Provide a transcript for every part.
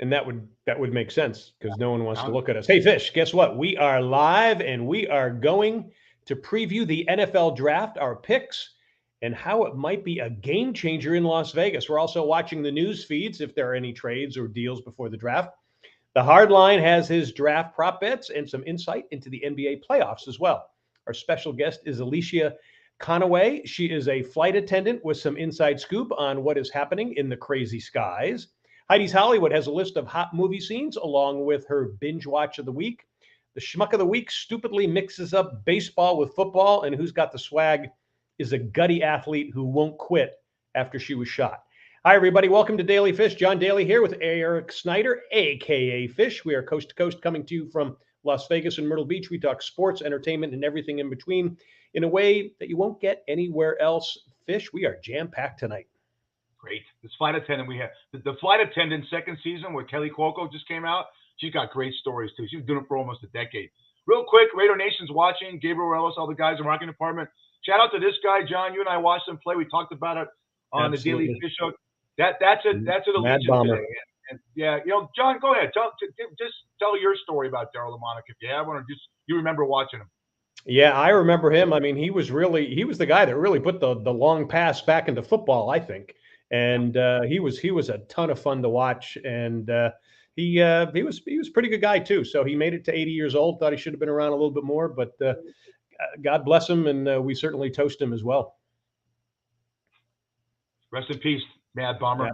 And that would make sense because no one wants to look at us. Hey, Fish, guess what? We are live and we are going to preview the NFL draft, our picks, and how it might be a game changer in Las Vegas. We're also watching the news feeds if there are any trades or deals before the draft. The Hardline has his draft prop bets and some insight into the NBA playoffs as well. Our special guest is Alicia Conaway. She is a flight attendant with some inside scoop on what is happening in the crazy skies. Heidi's Hollywood has a list of hot movie scenes along with her binge watch of the week. The Schmuck of the Week stupidly mixes up baseball with football, and who's got the swag is a gutty athlete who won't quit after she was shot. Hi, everybody. Welcome to Daily Fish. John Daly here with Eric Snyder, a.k.a. Fish. We are coast to coast coming to you from Las Vegas and Myrtle Beach. We talk sports, entertainment, and everything in between in a way that you won't get anywhere else. Fish, we are jam-packed tonight. Great. This flight attendant we have, the flight attendant second season where Kelly Cuoco just came out, she's got great stories too. She's doing it for almost a decade. Real quick, Raider Nation's watching. Gabriel Morelos, all the guys in the marketing department. Shout out to this guy, John. You and I watched him play. We talked about it on Absolutely. the Daily Fish Show. That's an Allegiant today. And yeah, John, go ahead. Just tell your story about Darryl Lamonica if you have one, or just you remember watching him. Yeah, I remember him. I mean, he was the guy that really put the long pass back into football, I think. And he was a ton of fun to watch, and he was a pretty good guy too. So he made it to 80 years old. Thought he should have been around a little bit more, but God bless him, and we certainly toast him as well. Rest in peace, Mad Bomber.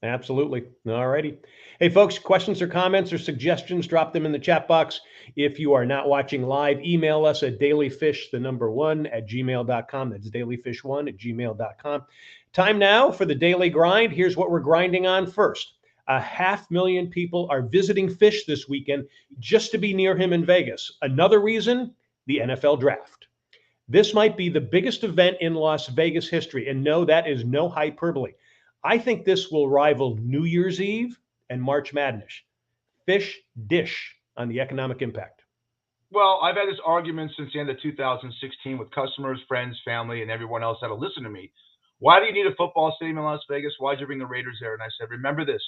Absolutely. All righty. Hey, folks, questions or comments or suggestions, drop them in the chat box. If you are not watching live, email us at dailyfish1@gmail.com. That's dailyfish1@gmail.com. Time now for the Daily Grind. Here's what we're grinding on first. 500,000 people are visiting Fish this weekend just to be near him in Vegas. Another reason, the NFL Draft. This might be the biggest event in Las Vegas history, and no, that is no hyperbole. I think this will rival New Year's Eve and March Madness. Fish dish on the economic impact. Well, I've had this argument since the end of 2016 with customers, friends, family, and everyone else that'll listen to me. Why do you need a football stadium in Las Vegas? Why'd you bring the Raiders there? And I said, remember this.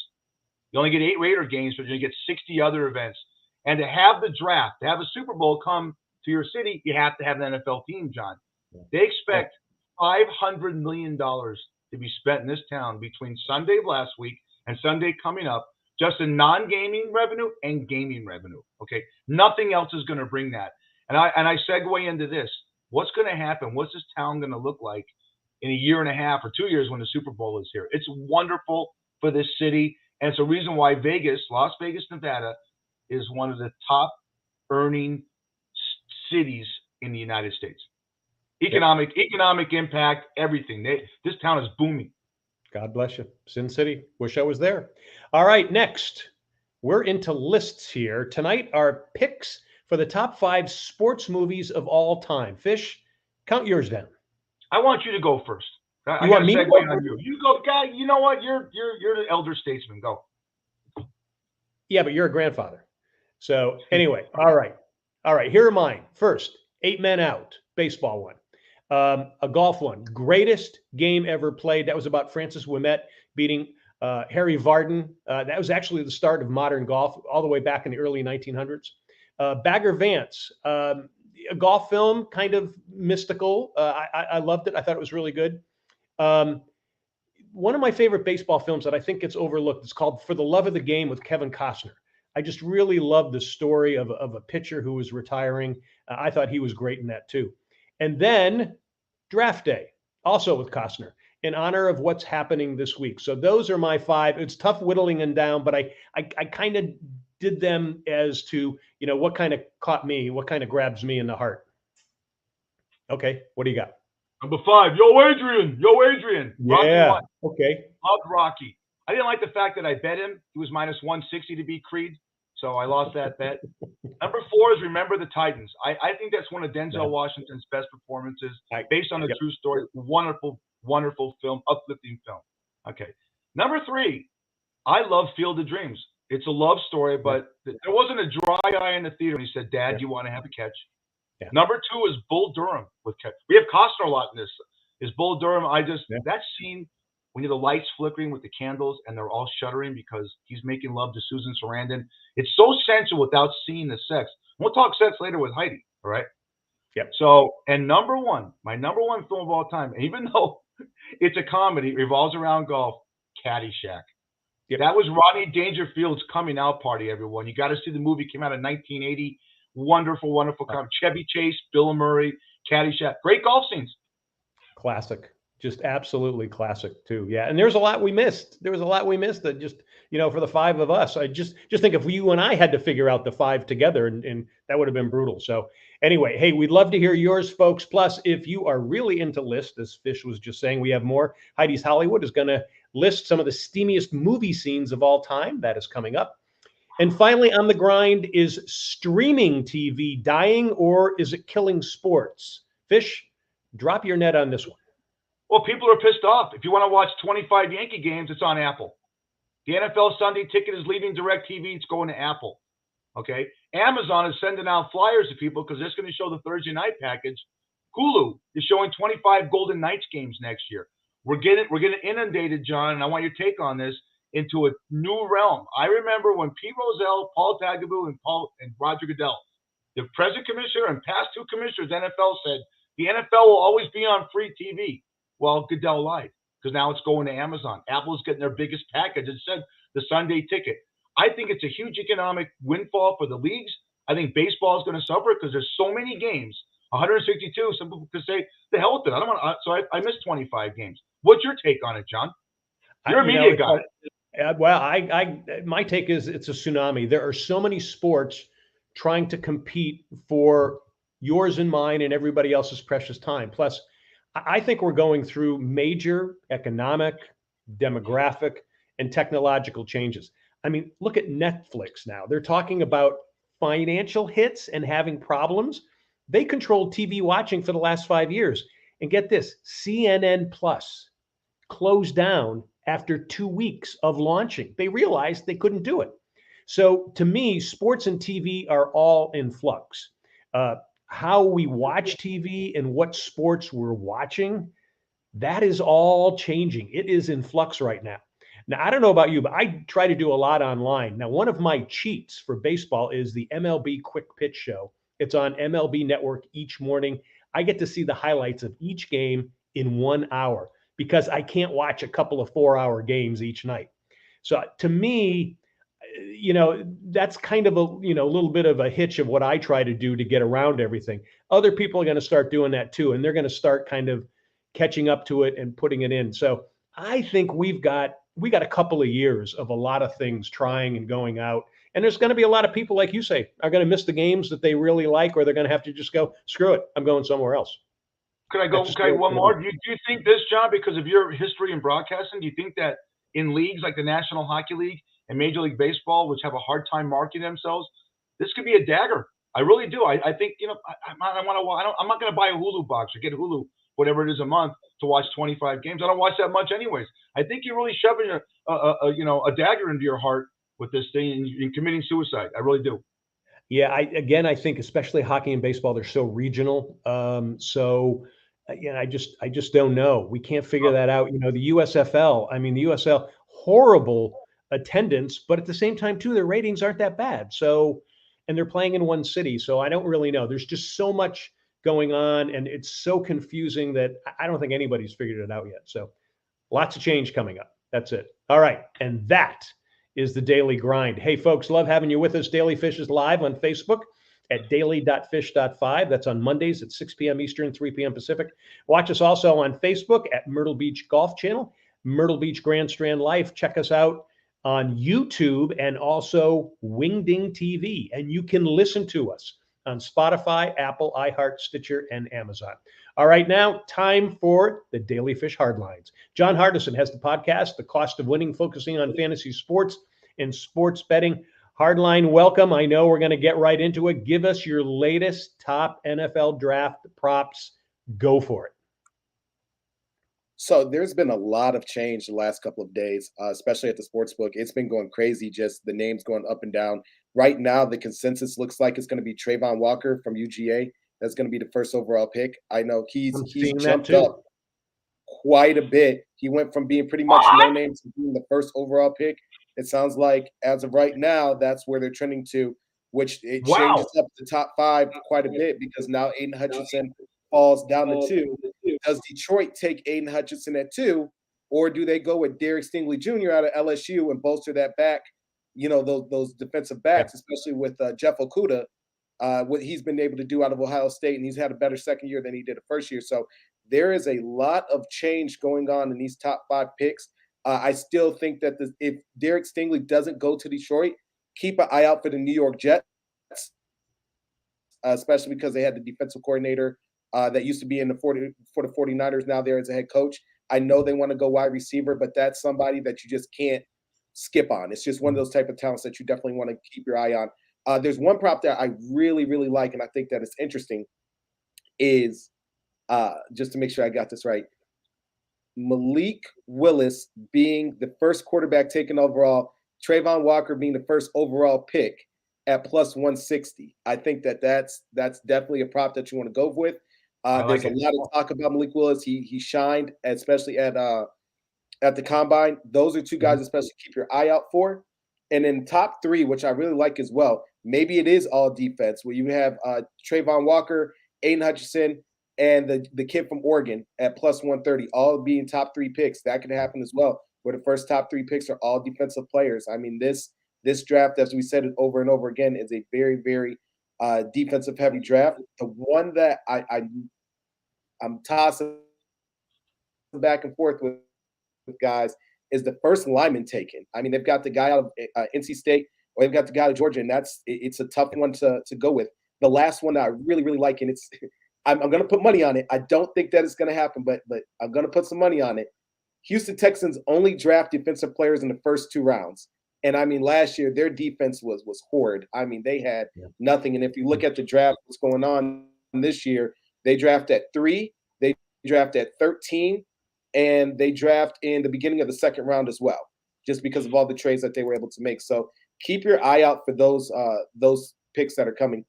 You only get 8 Raider games, but you get 60 other events. And to have the draft, to have a Super Bowl come to your city, you have to have an NFL team, John. They expect $500 million to be spent in this town between Sunday of last week and Sunday coming up, just in non-gaming revenue and gaming revenue. Okay, nothing else is going to bring that. And I segue into this. What's going to happen? What's this town going to look like in a year and a half or 2 years when the Super Bowl is here? It's wonderful for this city, and it's a reason why Las Vegas, Nevada, is one of the top earning cities in the United States. Economic impact, everything. This town is booming. God bless you. Sin City. Wish I was there. All right, next. We're into lists here. Tonight, our picks for the top 5 sports movies of all time. Fish, count yours down. I want you to go first. I want me to segue on you. You go, guy. You know what? You're the elder statesman. Go. Yeah, but you're a grandfather. So anyway, all right. Here are mine. First, 8 Men Out, baseball one. A golf one. Greatest game ever played. That was about Francis Ouimet beating Harry Vardon. That was actually the start of modern golf, all the way back in the early 1900s. Bagger Vance, a golf film, kind of mystical. I loved it. I thought it was really good. One of my favorite baseball films that I think gets overlooked is called For the Love of the Game with Kevin Costner. I just really love the story of a pitcher who was retiring. I thought he was great in that too. And then Draft Day, also with Costner, in honor of what's happening this week. So those are my 5. It's tough whittling them down, but I kind of did them as to, what kind of caught me, what kind of grabs me in the heart. Okay, what do you got? Number 5, Yo Adrian. Yeah, Rocky okay. Loved Rocky. I didn't like the fact that I bet him. He was minus 160 to beat Creed, so I lost that bet. Number 4 is Remember the Titans. I think that's one of Denzel Washington's best performances, based on a true story. Wonderful, wonderful film, uplifting film. Okay. Number 3, I love Field of Dreams. It's a love story, but there wasn't a dry eye in the theater when he said, Dad, do you want to have a catch? Yeah. Number 2 is Bull Durham with catch. We have Costner a lot in this. Is Bull Durham. That scene when you have the lights flickering with the candles and they're all shuddering because he's making love to Susan Sarandon. It's so sensual without seeing the sex. We'll talk sex later with Heidi, all right? Yep. So, and my number one film of all time, even though it's a comedy, it revolves around golf, Caddyshack. Yep. That was Rodney Dangerfield's coming out party, everyone. You got to see the movie. It came out in 1980. Wonderful, wonderful comedy. Chevy Chase, Bill Murray, Caddyshack. Great golf scenes. Classic. Just absolutely classic too. Yeah. And there's a lot we missed. There was a lot we missed that just, for the five of us, I just think if you and I had to figure out the five together and that would have been brutal. So anyway, hey, we'd love to hear yours, folks. Plus, if you are really into lists, as Fish was just saying, we have more. Heidi's Hollywood is going to list some of the steamiest movie scenes of all time. That is coming up. And finally, on the grind, is streaming TV dying or is it killing sports? Fish, drop your net on this one. Well, people are pissed off. If you want to watch 25 Yankee games, it's on Apple. The NFL Sunday Ticket is leaving DirecTV. It's going to Apple. Okay. Amazon is sending out flyers to people because they're going to show the Thursday night package. Hulu is showing 25 Golden Knights games next year. We're getting inundated, John, and I want your take on this, into a new realm. I remember when Pete Rozelle, Paul Tagliabue, and Roger Goodell, the present commissioner and past two commissioners, NFL said the NFL will always be on free TV. Well, Goodell lied because now it's going to Amazon. Apple's getting their biggest package. It said the Sunday Ticket. I think it's a huge economic windfall for the leagues. I think baseball is going to suffer because there's so many games, 162. Some people could say, the hell with it. I don't want. So I missed 25 games. What's your take on it, John? You're a media guy. Well, my take is it's a tsunami. There are so many sports trying to compete for yours and mine and everybody else's precious time. Plus, I think we're going through major economic, demographic, and technological changes. I mean, look at Netflix now. They're talking about financial hits and having problems. They controlled TV watching for the last 5 years. And get this, CNN Plus closed down after 2 weeks of launching. They realized they couldn't do it. So to me, sports and TV are all in flux. How we watch TV and what sports we're watching, that is all changing. It is in flux right now. Now, I don't know about you, but I try to do a lot online. Now, one of my cheats for baseball is the MLB Quick Pitch Show. It's on MLB Network each morning. I get to see the highlights of each game in 1 hour because I can't watch a couple of 4-hour games each night. So to me, that's kind of a little bit of a hitch of what I try to do to get around everything. Other people are going to start doing that too, and they're going to start kind of catching up to it and putting it in. So I think we got a couple of years of a lot of things trying and going out, and there's going to be a lot of people, like you say, are going to miss the games that they really like, or they're going to have to just go, screw it, I'm going somewhere else. Could I go one more? Do you think this, John, because of your history in broadcasting, do you think that in leagues like the National Hockey League and Major League Baseball, which have a hard time marketing themselves, this could be a dagger? I really do. I think, I'm not going to buy a Hulu box or get Hulu, whatever it is, a month to watch 25 games. I don't watch that much anyways. I think you're really shoving a dagger into your heart with this thing and committing suicide. I really do. Yeah, I think especially hockey and baseball, they're so regional. I just don't know. We can't figure that out. The USFL, the USL, horrible attendance, but at the same time too, their ratings aren't that bad. So, and they're playing in one city. So I don't really know. There's just so much going on and it's so confusing that I don't think anybody's figured it out yet. So lots of change coming up. That's it. All right. And that is the Daily Grind. Hey folks, love having you with us. Daily Fish is live on Facebook at daily.fish.5. That's on Mondays at 6 p.m. Eastern, 3 p.m. Pacific. Watch us also on Facebook at Myrtle Beach Golf Channel, Myrtle Beach Grand Strand Life. Check us out on YouTube and also Wingding TV. And you can listen to us on Spotify, Apple, iHeart, Stitcher, and Amazon. All right, now time for the Daily Fish Hardlines. John Hardison has the podcast, The Cost of Winning, focusing on fantasy sports and sports betting. Hardline, welcome. I know we're going to get right into it. Give us your latest top NFL draft props. Go for it. So there's been a lot of change the last couple of days, especially at the sportsbook. It's been going crazy, just the names going up and down. Right now, the consensus looks like it's going to be Trayvon Walker from UGA. That's going to be the first overall pick. I know he's jumped up quite a bit. He went from being pretty much no name to being the first overall pick. It sounds like as of right now, that's where they're trending to, which it changes up the top 5 quite a bit because now Aiden Hutchinson falls down to 2. Does Detroit take Aiden Hutchinson at 2, or do they go with Derek Stingley Jr. out of LSU and bolster that back? Those defensive backs, especially with Jeff Okudah, what he's been able to do out of Ohio State, and he's had a better second year than he did the first year. So there is a lot of change going on in these top 5 picks. I still think that if Derek Stingley doesn't go to Detroit, keep an eye out for the New York Jets, especially because they had the defensive coordinator that used to be for the 49ers, now there as a head coach. I know they want to go wide receiver, but that's somebody that you just can't skip on. It's just one of those type of talents that you definitely want to keep your eye on. There's one prop that I really, really like, and I think that it's interesting, is just to make sure I got this right, Malik Willis being the first quarterback taken overall, Trayvon Walker being the first overall pick at plus 160. I think that's definitely a prop that you want to go with. There's a lot of talk about Malik Willis. He shined, especially at the combine. Those are 2 guys, especially keep your eye out for. And then top 3, which I really like as well, maybe it is all defense, where you have Trayvon Walker, Aiden Hutchinson, and the kid from Oregon at plus 130, all being top 3 picks. That could happen as well, where the first top 3 picks are all defensive players. I mean, this draft, as we said it over and over again, is a very, very defensive heavy draft. The one that I'm tossing back and forth with guys is the first lineman taken. I mean, they've got the guy out of NC State, or they've got the guy out of Georgia, and it's a tough one to go with. The last one that I really, really like, and I'm going to put money on it. I don't think that it's going to happen, but I'm going to put some money on it. Houston Texans only draft defensive players in the first 2 rounds. And I mean, last year, their defense was horrid. I mean, they had nothing. And if you look at the draft, what's going on this year, they draft at 3, they draft at 13, and they draft in the beginning of the second round as well, just because of all the trades that they were able to make. So keep your eye out for those picks that are coming.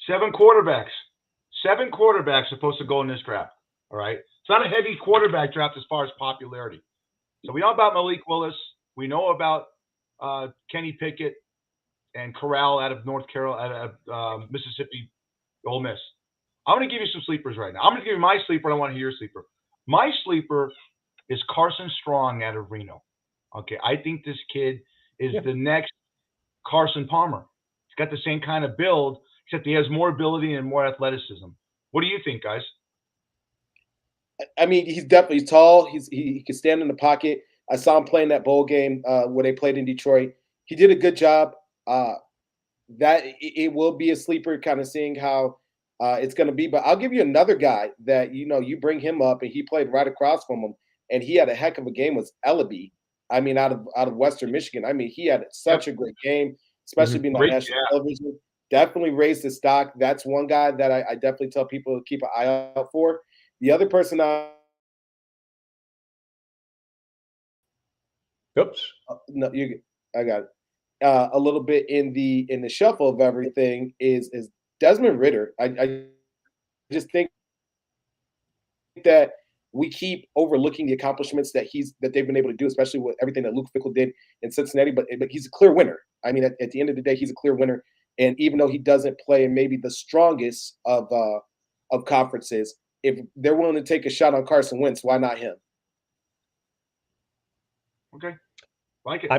7 quarterbacks. 7 quarterbacks supposed to go in this draft. All right. It's not a heavy quarterback draft as far as popularity. So we know about Malik Willis. We know about Kenny Pickett and Corral out of North Carolina, out of Mississippi, Ole Miss. I'm going to give you some sleepers right now. I'm going to give you my sleeper. I want to hear your sleeper. My sleeper is Carson Strong out of Reno. Okay. I think this kid is the next Carson Palmer. He's got the same kind of build, except he has more ability and more athleticism. What do you think, guys? I mean, he's definitely tall. He can stand in the pocket. I saw him playing that bowl game where they played in Detroit. He did a good job. That it will be a sleeper, kind of seeing how it's going to be. But I'll give you another guy that you bring him up, and he played right across from him, and he had a heck of a game. Was Ellaby? I mean, out of Western Michigan. I mean, he had such a great game, especially being on national television. Definitely raised his stock. That's one guy that I definitely tell people to keep an eye out for. The other person Oops. No, I got it. A little bit in the shuffle of everything is Desmond Ritter. I just think that we keep overlooking the accomplishments that they've been able to do, especially with everything that Luke Fickell did in Cincinnati. But he's a clear winner. I mean, at the end of the day, he's a clear winner. And even though he doesn't play in maybe the strongest of conferences, if they're willing to take a shot on Carson Wentz, why not him? Okay. Like it.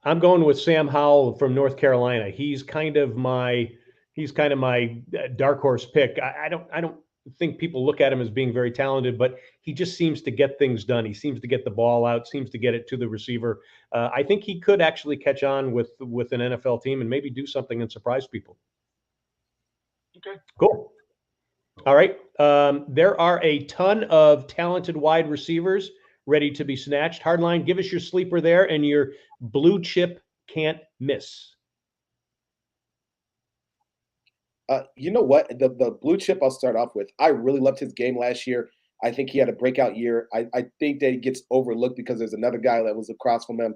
I'm going with Sam Howell from North Carolina. He's kind of my dark horse pick. I don't think people look at him as being very talented, but he just seems to get things done. He seems to get the ball out, seems to get it to the receiver. I think he could actually catch on with an NFL team and maybe do something and surprise people. Okay. Cool. All right. There are a ton of talented wide receivers ready to be snatched. Hardline, give us your sleeper there and your blue chip can't miss. You know what? The blue chip I'll start off with. I really loved his game last year. I think he had a breakout year. I think that he gets overlooked because there's another guy that was across from him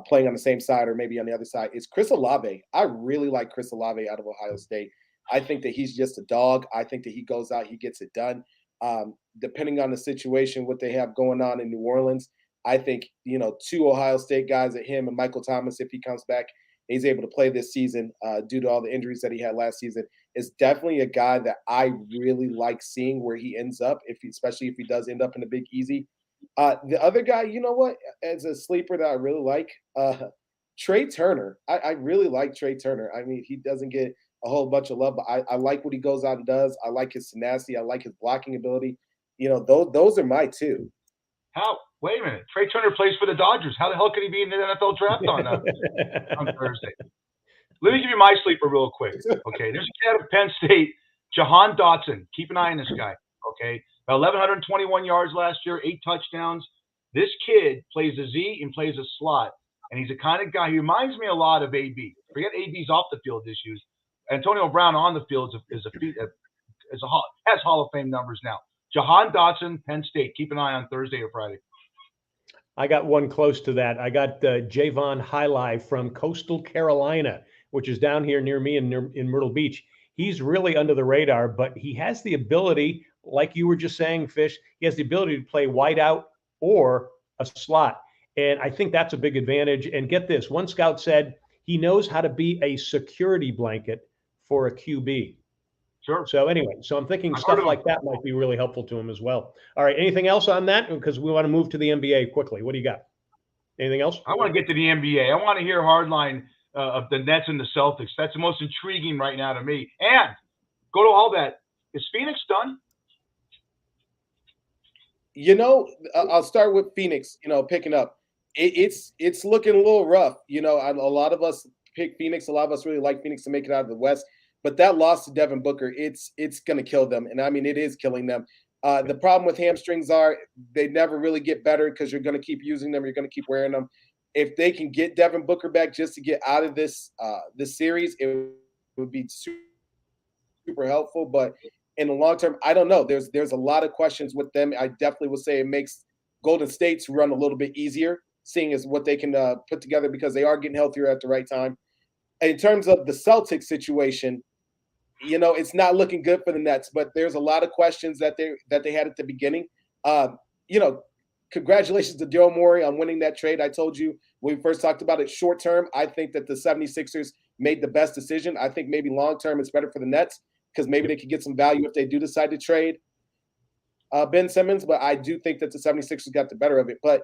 playing on the same side or maybe on the other side. It's Chris Olave. I really like Chris Olave out of Ohio State. I think that he's just a dog. I think that he goes out, he gets it done. depending on the situation, what they have going on in New Orleans. I think, 2 Ohio State guys at him and Michael Thomas, if he comes back, he's able to play this season due to all the injuries that he had last season, is definitely a guy that I really like seeing where he ends up, especially if he does end up in a Big Easy. The other guy, you know what, as a sleeper that I really like, Trey Turner. I really like Trey Turner. I mean, he doesn't get a whole bunch of love, but I like what he goes out and does. I like his tenacity. I like his blocking ability. Those are my 2. How? Wait a minute. Trey Turner plays for the Dodgers. How the hell could he be in the NFL draft on Thursday? Let me give you my sleeper real quick. Okay, there's a kid out of Penn State, Jahan Dotson. Keep an eye on this guy. Okay, about 1,121 yards last year, 8 touchdowns. This kid plays a Z and plays a slot, and he's the kind of guy. He reminds me a lot of AB. Forget AB's off the field issues. Antonio Brown on the field has Hall of Fame numbers now. Jahan Dotson, Penn State. Keep an eye on Thursday or Friday. I got one close to that. I got Javon Highley from Coastal Carolina, which is down here near me in Myrtle Beach. He's really under the radar, but he has the ability, like you were just saying, Fish, he has the ability to play wide out or a slot. And I think that's a big advantage. And get this, one scout said he knows how to be a security blanket for a QB. Sure. So anyway, I'm thinking stuff like that might be really helpful to him as well. All right. Anything else on that? Because we want to move to the NBA quickly. What do you got? Anything else? I want to get to the NBA. I want to hear hardline of the Nets and the Celtics. That's the most intriguing right now to me. And go to all that. Is Phoenix done? I'll start with Phoenix, picking up. It's looking a little rough. A lot of us pick Phoenix. A lot of us really like Phoenix to make it out of the West. But that loss to Devin Booker, it's going to kill them. And I mean, it is killing them. The problem with hamstrings are they never really get better because you're going to keep using them. You're going to keep wearing them. If they can get Devin Booker back just to get out of this series, it would be super helpful. But in the long term, I don't know. There's a lot of questions with them. I definitely would say it makes Golden State's run a little bit easier, seeing as what they can put together because they are getting healthier at the right time. In terms of the Celtics situation, it's not looking good for the Nets, but there's a lot of questions that they had at the beginning. Congratulations to Daryl Morey on winning that trade. I told you when we first talked about it short term, I think that the 76ers made the best decision. I think maybe long term it's better for the Nets because maybe they could get some value if they do decide to trade Ben Simmons, but I do think that the 76ers got the better of it. But,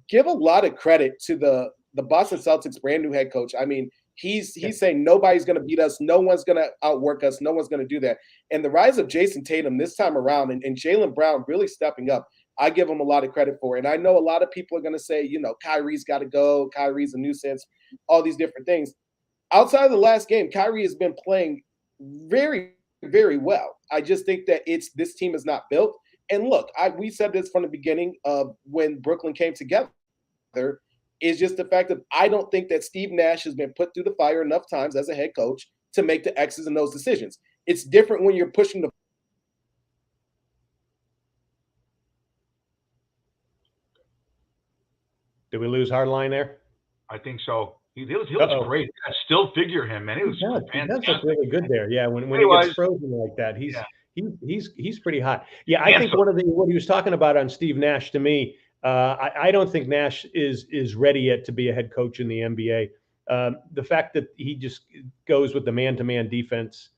give a lot of credit to the Boston Celtics brand new head coach. I mean, He's saying nobody's going to beat us. No one's going to outwork us. No one's going to do that. And the rise of Jason Tatum this time around and Jaylen Brown really stepping up, I give him a lot of credit for. And I know a lot of people are going to say, Kyrie's got to go. Kyrie's a nuisance, all these different things. Outside of the last game, Kyrie has been playing very, very well. I just think that this team is not built. And look, we said this from the beginning of when Brooklyn came together. Is just the fact that I don't think that Steve Nash has been put through the fire enough times as a head coach to make the X's and those decisions. It's different when you're pushing the. Did we lose Hardline there? I think so. He looks great. I still figure him, man. He looks fantastic. He does look really good there. Yeah, when he gets frozen like that, he's pretty hot. Yeah, I think what he was talking about on Steve Nash to me. I don't think Nash is ready yet to be a head coach in the NBA. The fact that he just goes with the man-to-man defense,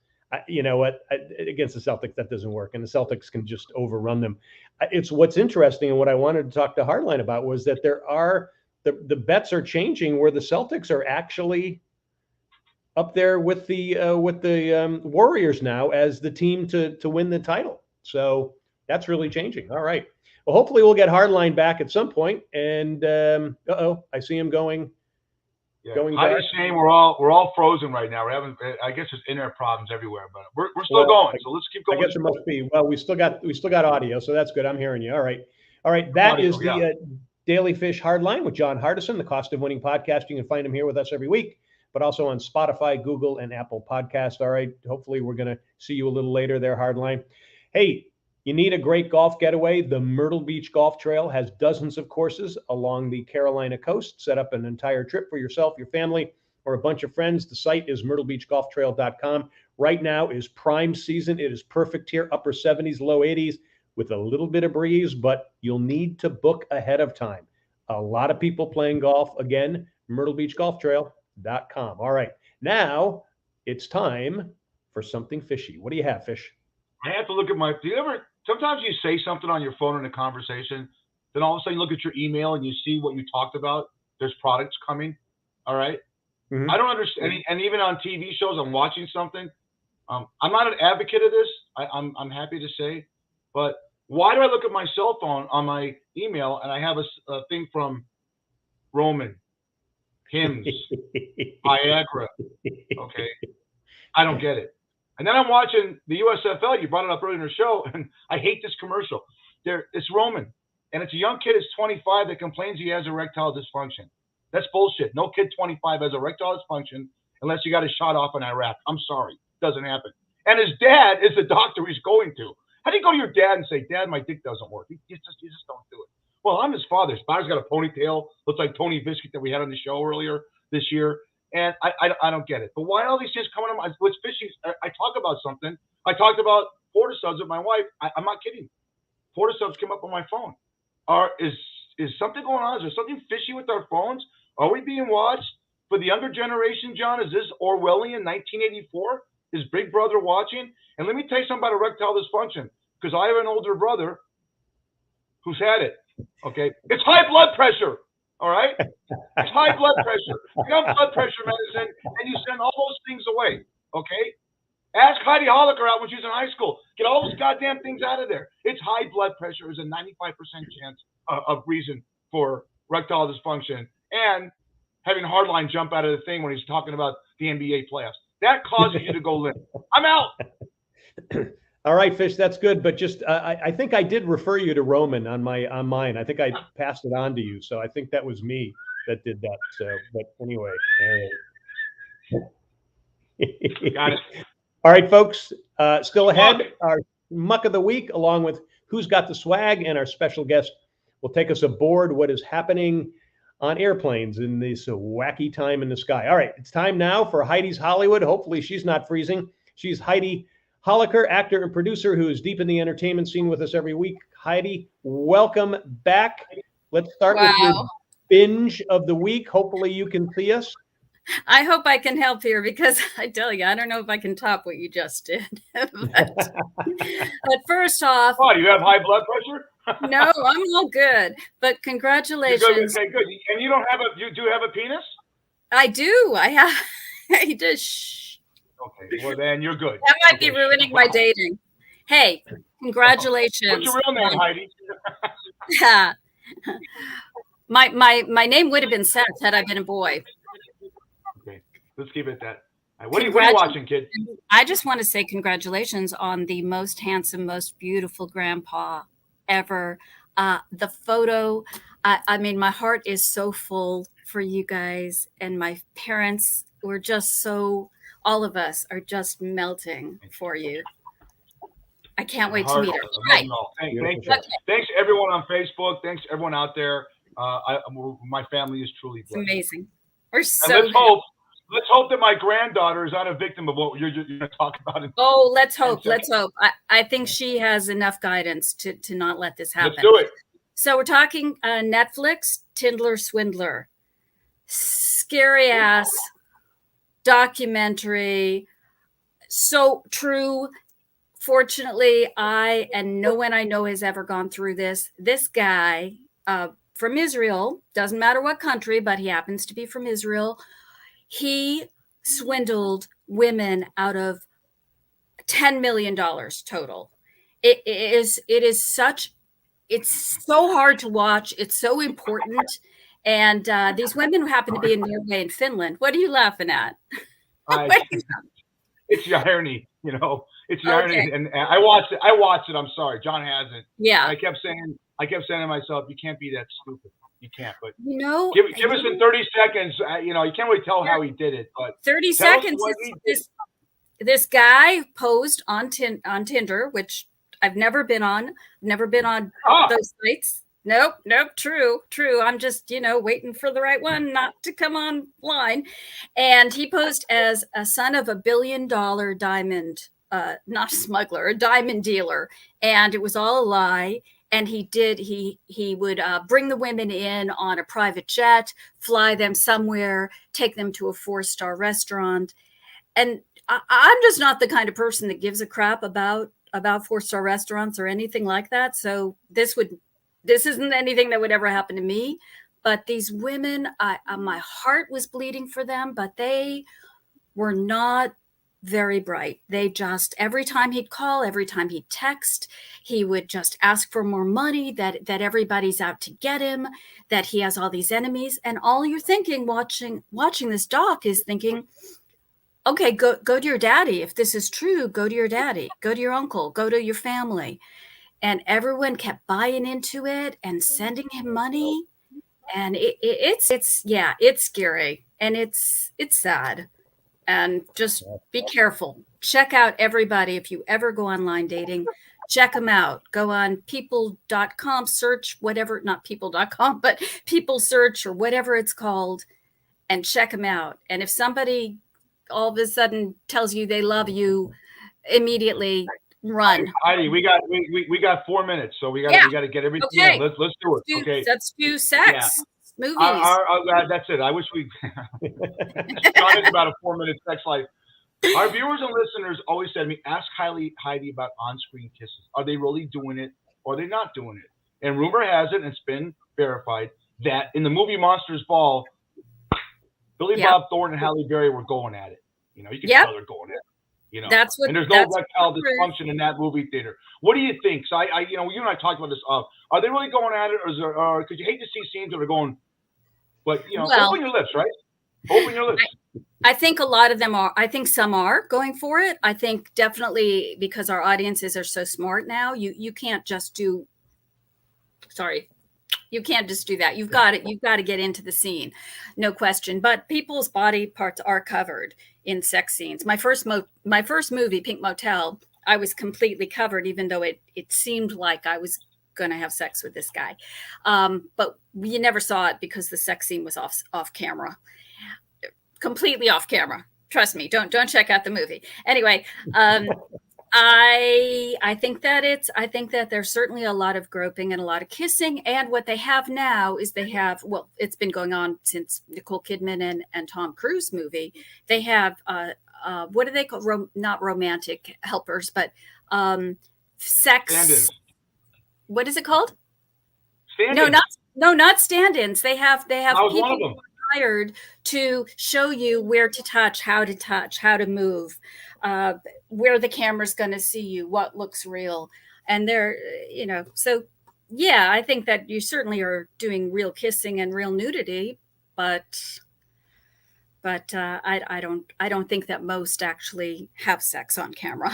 against the Celtics, that doesn't work. And the Celtics can just overrun them. It's what's interesting and what I wanted to talk to Hardline about was that there are the bets are changing where the Celtics are actually up there with the Warriors now as the team to win the title. So that's really changing. All right. Well, hopefully we'll get Hardline back at some point. And I see him going. Yeah. Going I'm just saying we're all frozen right now. We're having, I guess, there's internet problems everywhere, but we're still going. So let's keep going. I guess it must be. Well, we still got audio, so that's good. I'm hearing you. All right. That is the Daily Fish Hardline with John Hardison, the Cost of Winning podcast. You can find him here with us every week, but also on Spotify, Google, and Apple Podcasts. All right. Hopefully we're going to see you a little later there, Hardline. Hey. You need a great golf getaway? The Myrtle Beach Golf Trail has dozens of courses along the Carolina coast. Set up an entire trip for yourself, your family, or a bunch of friends. The site is myrtlebeachgolftrail.com. Right now is prime season. It is perfect here, upper 70s, low 80s. with a little bit of breeze, but you'll need to book ahead of time. A lot of people playing golf. Again, MyrtleBeachGolfTrail.com. All right. Now it's time for something fishy. What do you have, Fish? I have to look at sometimes you say something on your phone in a conversation, then all of a sudden you look at your email and you see what you talked about. There's products coming. All right. Mhm. I don't understand. And even on TV shows, I'm watching something. I'm not an advocate of this. I'm happy to say, but why do I look at my cell phone on my email and I have a thing from Roman, Hims, Viagra? Okay. I don't get it. And then I'm watching the USFL. You brought it up earlier in the show, and I hate this commercial. It's Roman, and it's a young kid who's 25 that complains he has erectile dysfunction. That's bullshit. No kid 25 has erectile dysfunction unless you got a shot off in Iraq. I'm sorry. It doesn't happen. And his dad is the doctor he's going to. How do you go to your dad and say, Dad, my dick doesn't work? You just don't do it. Well, I'm his father. His father's got a ponytail. Looks like Tony Biscuit that we had on the show earlier this year. And I don't get it. But why all these things coming on? What's fishy? I talk about something. I talked about Porta subs with my wife. I'm not kidding. Porta subs came up on my phone. Is something going on? Is there something fishy with our phones? Are we being watched? For the younger generation, John, is this Orwellian 1984? Is Big Brother watching? And let me tell you something about erectile dysfunction, because I have an older brother who's had it. Okay, it's high blood pressure. All right, it's high blood pressure. You have blood pressure medicine, and you send all those things away. Okay, ask Heidi Holliker out when she was in high school. Get all those goddamn things out of there. It's high blood pressure is a 95% chance of reason for erectile dysfunction, and having Hardline jump out of the thing when he's talking about the NBA playoffs. That causes you to go limp. I'm out. All right, Fish, that's good. But just, I think I did refer you to Roman on mine. I think I passed it on to you. So I think that was me that did that. So, but anyway. All right. Got it. All right, folks. Still ahead, Schmuck. our Muck of the Week, along with Who's Got the Swag, and our special guest will take us aboard what is happening on airplanes in this wacky time in the sky. All right, it's time now for Heidi's Hollywood. Hopefully she's not freezing. She's Heidi Holliker, actor and producer who is deep in the entertainment scene with us every week. Heidi, welcome back. Let's start with your binge of the week. Hopefully you can see us. I hope I can help here, because I tell you, I don't know if I can top what you just did. but first off, oh, you have high blood pressure? No, I'm all good. But congratulations. Okay, good. And you do have a penis? I do. I have. I did. Shh. Okay, well then you're good. That might be ruining my dating. Hey, congratulations. What's your real name, Heidi? Yeah. My name would have been Seth had I been a boy. Okay, let's keep it that. What are you watching, kid? I just want to say congratulations on the most handsome, most beautiful grandpa ever. The photo, I mean, my heart is so full for you guys, and my parents were just so, all of us are just melting for you. I can't wait to meet her. Right. Thanks everyone on Facebook. Thanks everyone out there. My family is truly blessed. It's amazing. We're so let's hope that my granddaughter is not a victim of what you're going to talk about. Oh, let's hope. Let's hope. I think she has enough guidance to not let this happen. Let's do it. So we're talking Netflix, Tinder Swindler. Scary ass documentary. So true. Fortunately, no one I know has ever gone through this. This guy from Israel, doesn't matter what country, but he happens to be from Israel. He swindled women out of $10 million total. It's so hard to watch. It's so important. And these women happen to be in Norway and Finland. What are you laughing at? It's the irony, It's the irony. And I watched it. I'm sorry. John hasn't. Yeah. And I kept saying to myself, you can't be that stupid. You can't. But give us in 30 seconds. You can't really tell how he did it. But 30 seconds. This guy posed on Tinder, which I've never been on. Those sites. Nope. True. I'm just, waiting for the right one not to come online. And he posed as a son of $1 billion diamond not a smuggler, a diamond dealer, and it was all a lie. And he would bring the women in on a private jet, fly them somewhere, take them to a 4-star restaurant. And I'm just not the kind of person that gives a crap about 4-star restaurants or anything like that. So this isn't anything that would ever happen to me. But these women, my heart was bleeding for them, but they were not very bright. They just, every time he'd call, every time he'd text, he would just ask for more money, that everybody's out to get him, that he has all these enemies. And all you're thinking watching this doc is thinking, okay, go to your daddy. If this is true, go to your daddy, go to your uncle, go to your family. And everyone kept buying into it and sending him money. And it's scary, and it's sad. And just be careful. Check out everybody. If you ever go online dating, check them out. Go on people.com, search whatever, not people.com, but people search or whatever it's called, and check them out. And if somebody all of a sudden tells you they love you, immediately run. Heidi, we got 4 minutes, so we got to get everything. Okay. Let's do it. Okay. Let's do sex. Yeah. Movies. That's it. I wish we talked about a 4-minute sex life. Our viewers and listeners always said to me, ask Heidi about on-screen kisses. Are they really doing it or are they not doing it? And rumor has it, and it's been verified, that in the movie Monsters Ball, Billy Bob Thornton and Halle Berry were going at it. You know, you can tell they're going at it. You know, and there's no erectile dysfunction in that movie theater. What do you think? So you and I talked about this. Are they really going at it, or because you hate to see scenes that are going? But open your lips, right? Open your lips. I think a lot of them are. I think some are going for it. I think definitely because our audiences are so smart now. You can't just do. Sorry. You can't just do that. You've got to get into the scene, no question. But people's body parts are covered in sex scenes. My first movie, Pink Motel, I was completely covered, even though it seemed like I was going to have sex with this guy. But you never saw it because the sex scene was off camera, completely off camera. Trust me. Don't check out the movie. Anyway. I think that there's certainly a lot of groping and a lot of kissing. And what they have now is it's been going on since Nicole Kidman and Tom Cruise movie. They have, what do they call, not romantic helpers, but sex. Stand-ins. What is it called? Stand-ins. Not stand-ins. They have people hired to show you where to touch, how to move, where the camera's going to see you, what looks real. And they're, so yeah, I think that you certainly are doing real kissing and real nudity, but I don't think that most actually have sex on camera.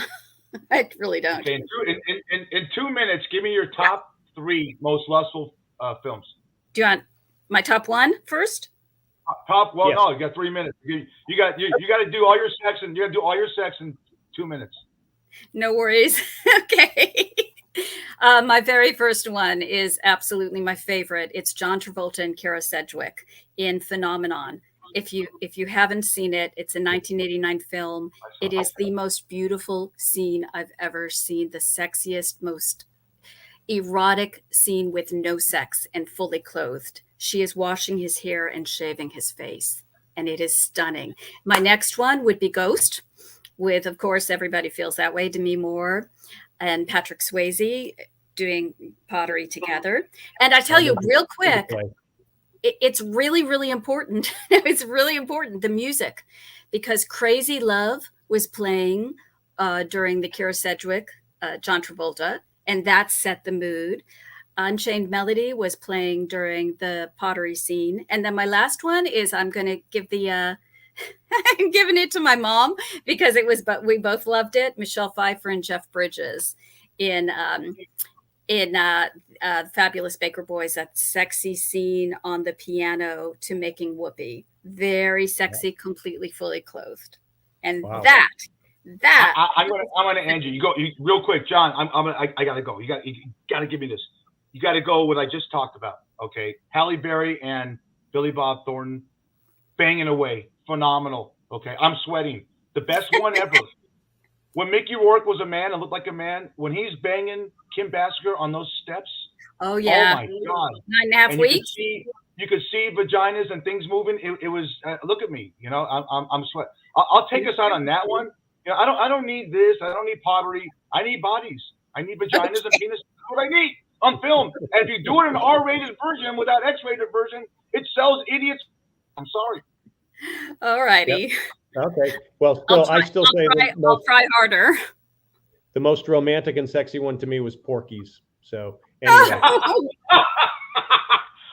I really don't. Okay, in 2 minutes, give me your top 3 most lustful films. Do you want my top 1 first? Top. Well, yes. No, you got 3 minutes. You got to do all your sex, and you got to do all your sex in 2 minutes. No worries. Okay. My very first one is absolutely my favorite. It's John Travolta and Kara Sedgwick in Phenomenon. If you haven't seen it, it's a 1989 film. It is the most beautiful scene I've ever seen. The sexiest, most erotic scene with no sex and fully clothed. She is washing his hair and shaving his face, and it is stunning. My next one would be Ghost, with, of course, everybody feels that way, Demi Moore and Patrick Swayze doing pottery together. And I tell you real quick, it's really, really important. It's really important, the music, because Crazy Love was playing during the Kara Sedgwick, John Travolta, and that set the mood. Unchained Melody was playing during the pottery scene. And then my last one is I'm going to give I'm giving it to my mom because but we both loved it. Michelle Pfeiffer and Jeff Bridges in Fabulous Baker Boys, that sexy scene on the piano to Making Whoopee. Very sexy, completely fully clothed. And wow. I'm gonna end you. You go real quick, John. I gotta go. You gotta give me this. You got to go what I just talked about, okay? Halle Berry and Billy Bob Thornton banging away. Phenomenal, okay? I'm sweating. The best one ever. when Mickey Rourke was a man and looked like a man, when he's banging Kim Basinger on those steps. Oh yeah. Oh my God. 9.5 and weeks. You could see vaginas and things moving. It was look at me, you know. I'm sweating. I'll take us out on that one. You know, I don't need this. I don't need poverty. I need bodies. I need vaginas and penises. That's what I need on film. And if you do it in an R-rated version without X-rated version, it sells idiots. I'm sorry. All righty. Yep. Okay. Well, still, I still say I'll try harder. The most romantic and sexy one to me was Porky's. So anyway.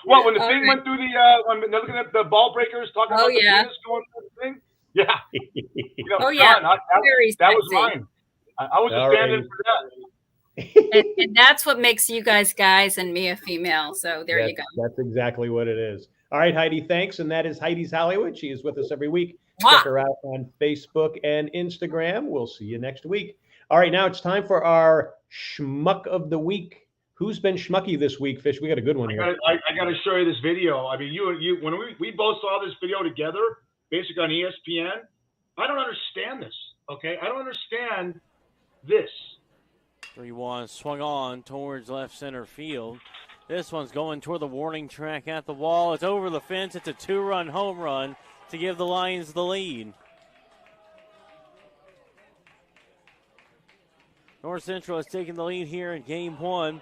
What, when the thing went through when they're looking at the ball breakers talking about the penis going through the thing? Yeah. You know, John, that was mine. I was just standing for that. and that's what makes you guys and me a female. So there you go. That's exactly what it is. All right, Heidi, thanks. And that is Heidi's Hollywood. She is with us every week. Check her out on Facebook and Instagram. We'll see you next week. All right, now it's time for our Schmuck of the Week. Who's been schmucky this week, Fish? We got a good one here. I got to show you this video. I mean, you when we both saw this video together, basically on ESPN, I don't understand this, okay? I don't understand this. 3-1 swung on towards left center field. This one's going toward the warning track at the wall. It's over the fence. It's a 2-run home run to give the Lions the lead. North Central has taken the lead here in game 1.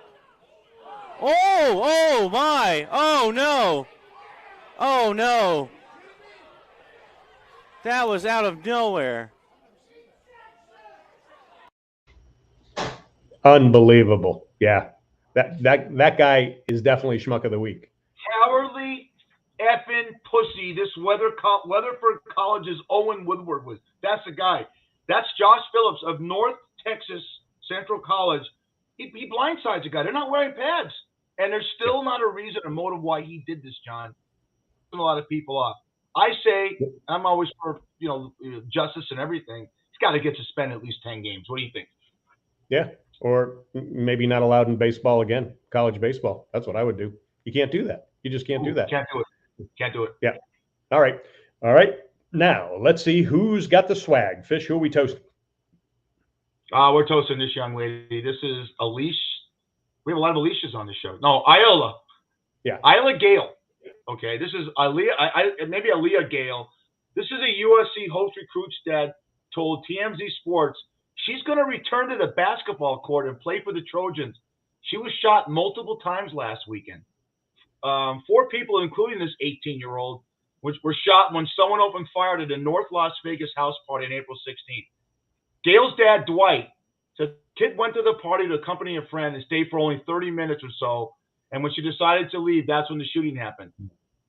Oh my. Oh, no. Oh, no. That was out of nowhere. Unbelievable. Yeah. That guy is definitely Schmuck of the Week. Cowardly effing pussy. This Weatherford College's Owen Woodward was. That's the guy. That's Josh Phillips of North Texas Central College. He blindsides a guy. They're not wearing pads. And there's still not a reason or motive why he did this, John. A lot of people off. I say, I'm always for, justice and everything. He's got to get suspended at least 10 games. What do you think? Yeah. Or maybe not allowed in baseball again, college baseball. That's what I would do. You can't do that. You just can't do that. Can't do it. Yeah. All right. Now, let's see who's got the swag. Fish, who are we toasting? We're toasting this young lady. This is Alicia. We have a lot of Alicias on this show. No, Iola. Yeah. Iola Gale. Okay, this is Aaliyah. Maybe Aaliyah Gale. This is a USC host recruit's dad told TMZ Sports she's going to return to the basketball court and play for the Trojans. She was shot multiple times last weekend. 4 people, including this 18-year-old, were shot when someone opened fire at a North Las Vegas house party on April 16th. Gale's dad, Dwight, said the kid went to the party to accompany a friend and stayed for only 30 minutes or so. And when she decided to leave, that's when the shooting happened.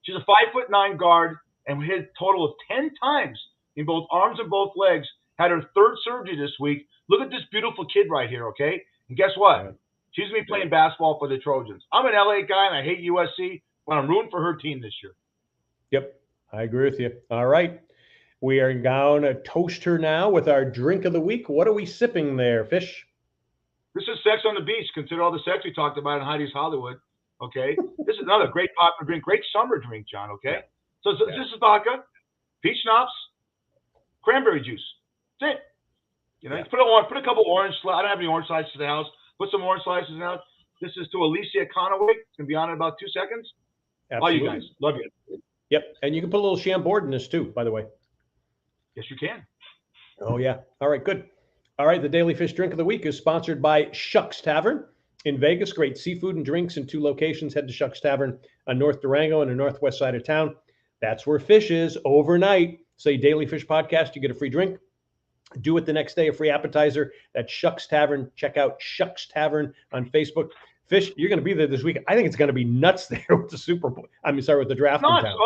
She's a 5'9" guard and hit a total of 10 times in both arms and both legs. Had her 3rd surgery this week. Look at this beautiful kid right here, okay? And guess what? She's going to be playing basketball for the Trojans. I'm an LA guy, and I hate USC, but I'm rooting for her team this year. Yep, I agree with you. All right. We are going to toast her now with our drink of the week. What are we sipping there, Fish? This is Sex on the Beach. Consider all the sex we talked about in Heidi's Hollywood, okay? This is another great popular drink, great summer drink, John, okay? So this is vodka, peach schnapps, cranberry juice. That's it. You put a couple orange slices. I don't have any orange slices in the house. Put some orange slices in the house. This is to Alicia Conaway. It's going to be on in about 2 seconds. Absolutely. All you guys. Love you. Yep. And you can put a little Chambord in this too, by the way. Yes, you can. Oh, yeah. All right, good. All right, the Daily Fish Drink of the Week is sponsored by Schmuck's Tavern in Vegas. Great seafood and drinks in 2 locations. Head to Schmuck's Tavern on North Durango and the northwest side of town. That's where Fish is overnight. Say Daily Fish Podcast, you get a free drink. Do it the next day, a free appetizer. That's Schmuck's Tavern. Check out Schmuck's Tavern on Facebook. Fish, you're going to be there this week. I think it's going to be nuts there with the Super Bowl. with the draft in town.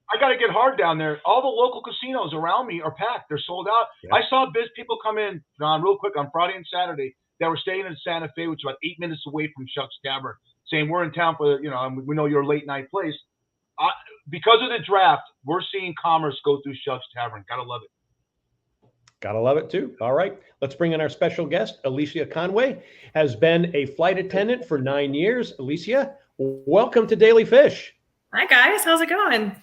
I got to get hard down there. All the local casinos around me are packed. They're sold out. Yeah. I saw people come in, John, real quick on Friday and Saturday that were staying in Santa Fe, which is about 8 minutes away from Schmuck's Tavern, saying we're in town for, we know you're a late night place. Because of the draft, we're seeing commerce go through Schmuck's Tavern. Got to love it. Gotta love it too. All right, let's bring in our special guest. Alicia Conway has been a flight attendant for 9 years. Alicia, welcome to Daily Fish. Hi guys, how's it going?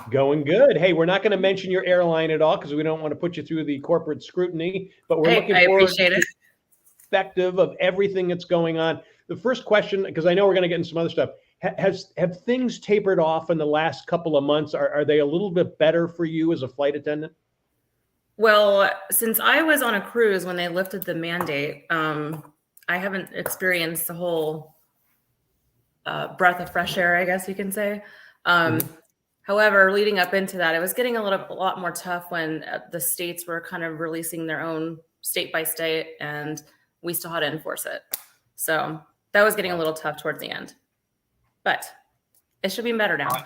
Going good. Hey, we're not going to mention your airline at all because we don't want to put you through the corporate scrutiny, but we're looking I forward appreciate to it. the perspective of everything that's going on. The first question, because I know we're going to get into some other stuff, have things tapered off in the last couple of months? Are they a little bit better for you as a flight attendant? Well, since I was on a cruise when they lifted the mandate, I haven't experienced the whole breath of fresh air, I guess you can say. However, leading up into that, it was getting a lot more tough when the states were kind of releasing their own state by state, and we still had to enforce it. So that was getting a little tough towards the end, but it should be better now.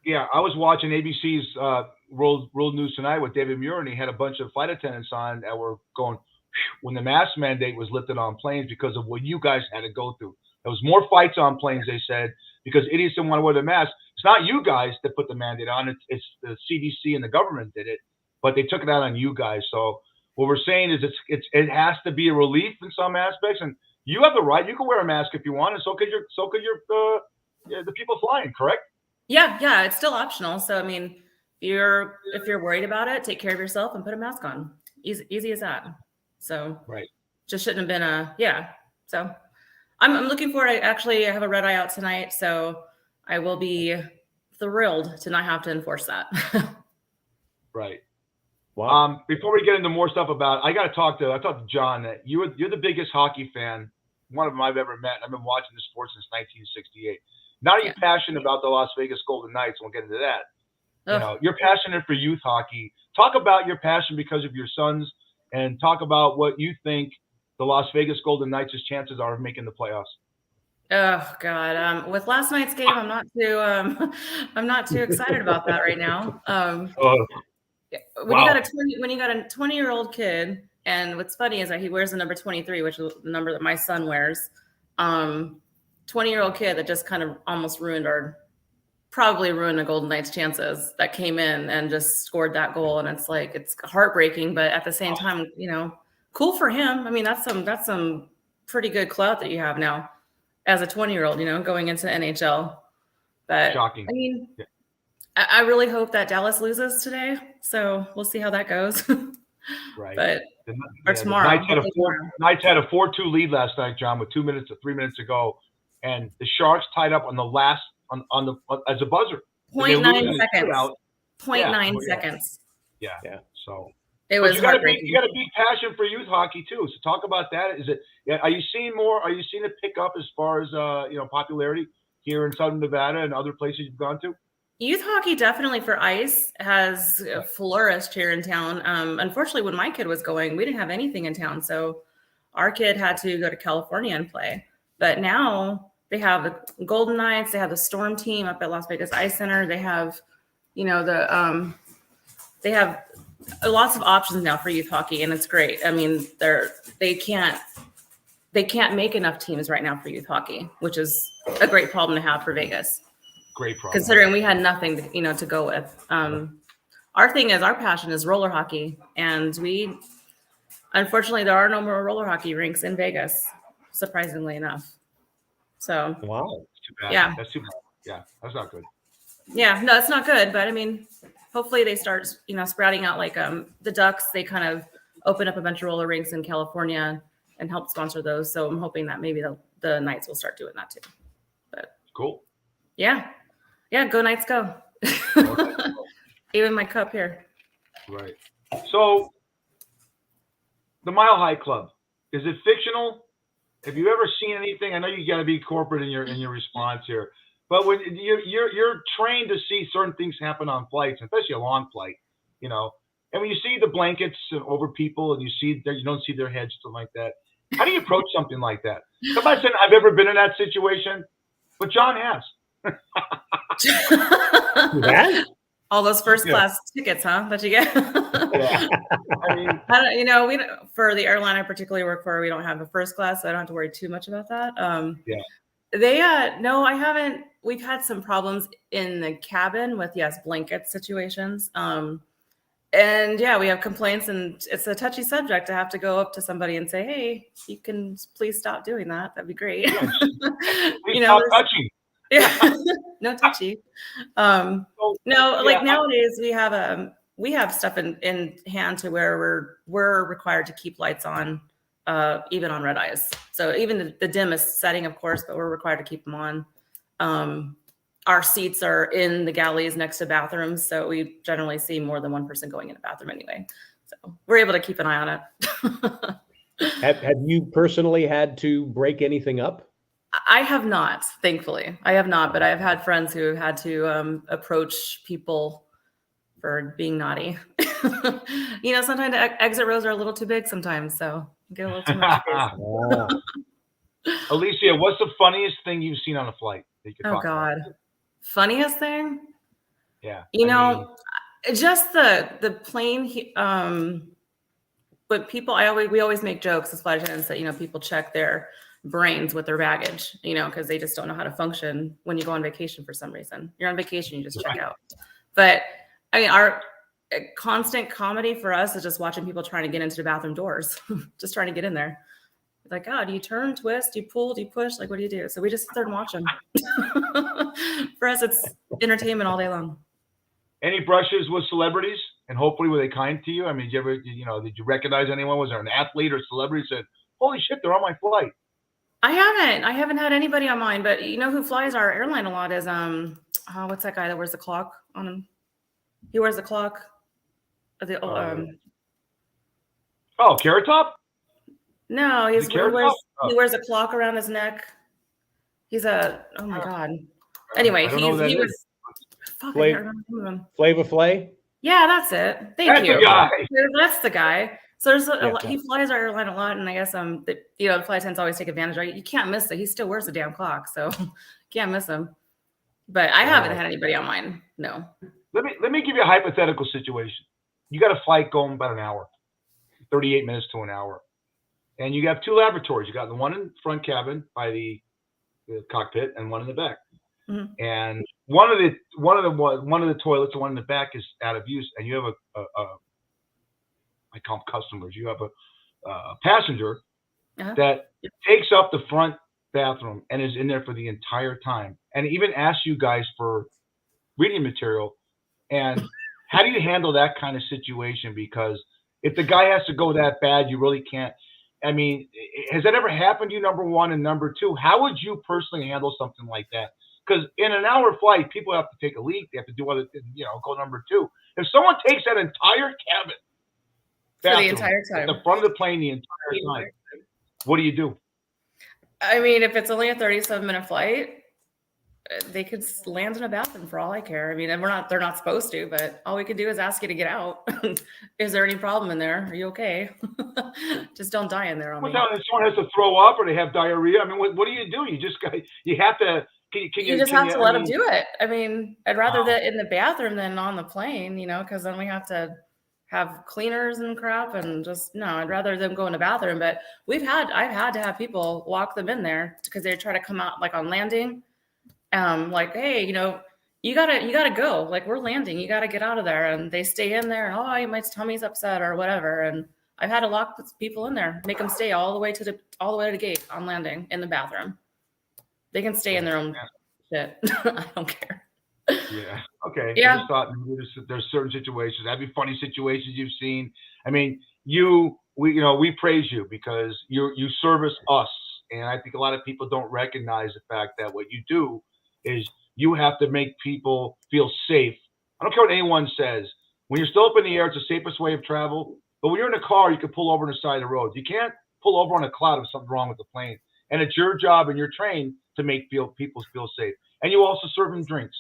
Yeah, I was watching ABC's World News Tonight with David Muir, and he had a bunch of flight attendants on that were going when the mask mandate was lifted on planes because of what you guys had to go through. There was more fights on planes, they said, because idiots didn't want to wear the mask. It's not you guys that put the mandate on. It's the CDC and the government did it, but they took it out on you guys. So what we're saying is it has to be a relief in some aspects, and you have the right. You can wear a mask if you want, and so could the people flying. Correct? Yeah, it's still optional. So I mean, if you're worried about it, take care of yourself and put a mask on. Easy as that. So right, just shouldn't have been So I'm looking forward. I have a red eye out tonight, so I will be thrilled to not have to enforce that. Right. Wow. Before we get into more stuff I talked to John. That you're the biggest hockey fan, one of them I've ever met. I've been watching the sport since 1968. Now you're passionate about the Las Vegas Golden Knights. We'll get into that. You know, you're passionate for youth hockey. Talk about your passion because of your sons, and talk about what you think the Las Vegas Golden Knights' chances are of making the playoffs. Oh God! With last night's game, I'm not too excited about that right now. When you got a 20-year-old kid, and what's funny is that he wears the number 23, which is the number that my son wears. 20-year-old kid that just kind of almost probably ruined the Golden Knights' chances, that came in and just scored that goal. And it's like, it's heartbreaking, but at the same time, cool for him. I mean, that's some pretty good clout that you have now as a 20-year-old, going into the NHL. But shocking. I mean, I really hope that Dallas loses today. So we'll see how that goes. Right. But tomorrow. Knights had a 4-2 lead last night, John, with 3 minutes to go. And the Sharks tied up on the last as a buzzer. 0.9 seconds. 0.9 seconds. Yeah. So it was heartbreaking. You got a big passion for youth hockey too. So talk about that. Are you seeing it pick up as far as popularity here in Southern Nevada and other places you've gone to? Youth hockey definitely for ice has flourished here in town. Unfortunately, when my kid was going, we didn't have anything in town. So our kid had to go to California and play. But now they have the Golden Knights, they have the Storm team up at Las Vegas Ice Center. They have, they have lots of options now for youth hockey, and it's great. I mean, they can't make enough teams right now for youth hockey, which is a great problem to have for Vegas. Great problem. Considering we had nothing to go with. Our passion is roller hockey, and unfortunately there are no more roller hockey rinks in Vegas, surprisingly enough. So wow, that's too bad. Yeah, that's too bad. Yeah, that's not good. Yeah, no, it's not good. But I mean, hopefully they start sprouting out like the Ducks. They kind of open up a bunch of roller rinks in California and help sponsor those. So I'm hoping that maybe the Knights will start doing that too. But cool. Yeah, go Knights, go. Even my cup here. Right. So the Mile High Club, is it fictional? Have you ever seen anything? I know you got to be corporate in your response here, but when you're trained to see certain things happen on flights, especially a long flight, and when you see the blankets over people and you don't see their heads, something like that. How do you approach something like that? Somebody said I've ever been in that situation, but John has. All those first class tickets, huh? That you get. Yeah. I mean, for the airline I particularly work for, we don't have a first class, so I don't have to worry too much about that. No, I haven't. We've had some problems in the cabin with blanket situations. And we have complaints, and it's a touchy subject to have to go up to somebody and say, "Hey, you can please stop doing that. That'd be great." Stop touching. No touchy. No, like nowadays we have stuff in hand to where we're required to keep lights on, even on red eyes. So even the dimmest setting, of course, but we're required to keep them on. Our seats are in the galleys next to bathrooms, so we generally see more than one person going in a bathroom anyway. So we're able to keep an eye on it. Have you personally had to break anything up? I have not, thankfully. I have not, but I've had friends who have had to approach people for being naughty. Sometimes exit rows are a little too big sometimes, so you get a little too much space. Alicia, what's the funniest thing you've seen on a flight that you could talk God. about? Funniest thing? Yeah. Just the plane, but we always make jokes as flight attendants that, people check their brains with their baggage, because they just don't know how to function when you go on vacation for some reason. You're on vacation, you just check out. But our constant comedy for us is just watching people trying to get into the bathroom doors, just trying to get in there. Like, do you turn, twist, do you pull, do you push? Like, what do you do? So we just sit there and watch them. For us, it's entertainment all day long. Any brushes with celebrities? And hopefully, were they kind to you? I mean, did you recognize anyone? Was there an athlete or celebrity who said, "Holy shit, they're on my flight"? I haven't had anybody on mine, but who flies our airline a lot is what's that guy that wears the clock on him? He wears the clock. Carrot Top? No, he wears a clock around his neck. He's oh my God. Anyway, he was Flavor Flav? Yeah, that's it. Thank you. That's the guy. So there's he flies our airline a lot, and I guess the flight attendants always take advantage. Right? You can't miss it. He still wears the damn clock, so can't miss him. But I haven't had anybody on mine. No. Let me give you a hypothetical situation. You got a flight going about an hour, 38 minutes to an hour, and you have two lavatories. You got the one in the front cabin by the cockpit, and one in the back. Mm-hmm. And one of the toilets, the one in the back, is out of use, and you have I call them customers. You have a passenger that takes up the front bathroom and is in there for the entire time, and even asks you guys for reading material. And how do you handle that kind of situation? Because if the guy has to go that bad, you really can't. I mean, has that ever happened to you, number one? And number two, how would you personally handle something like that? Because in an hour flight, people have to take a leak. They have to do other, go number two. If someone takes that entire cabin, for the entire time, at the front of the plane the entire time, what do you do? I mean, if it's only a 37-minute flight, they could land in a bathroom for all I care. I mean, and they're not supposed to, but all we could do is ask you to get out. Is there any problem in there? Are you okay? Just don't die in there. If someone has to throw up or they have diarrhea, I mean, what do? You have to. You just have to let them do it. I mean, I'd rather that in the bathroom than on the plane, because then we have to have cleaners and crap, and I'd rather them go in the bathroom. But I've had to have people walk them in there because they try to come out like on landing. Like, hey, you gotta go. Like, we're landing, you gotta get out of there. And they stay in there, and my tummy's upset or whatever. And I've had to lock people in there, make them stay all the way to the gate on landing in the bathroom. They can stay in their own shit. I don't care. Yeah. Okay. Yeah. I just thought there's certain situations. That'd be funny situations you've seen. I mean, we praise you because you service us, and I think a lot of people don't recognize the fact that what you do is you have to make people feel safe. I don't care what anyone says. When you're still up in the air, it's the safest way of travel. But when you're in a car, you can pull over on the side of the road. You can't pull over on a cloud if something's wrong with the plane. And it's your job, and you're trained to make people feel safe. And you also serve them drinks.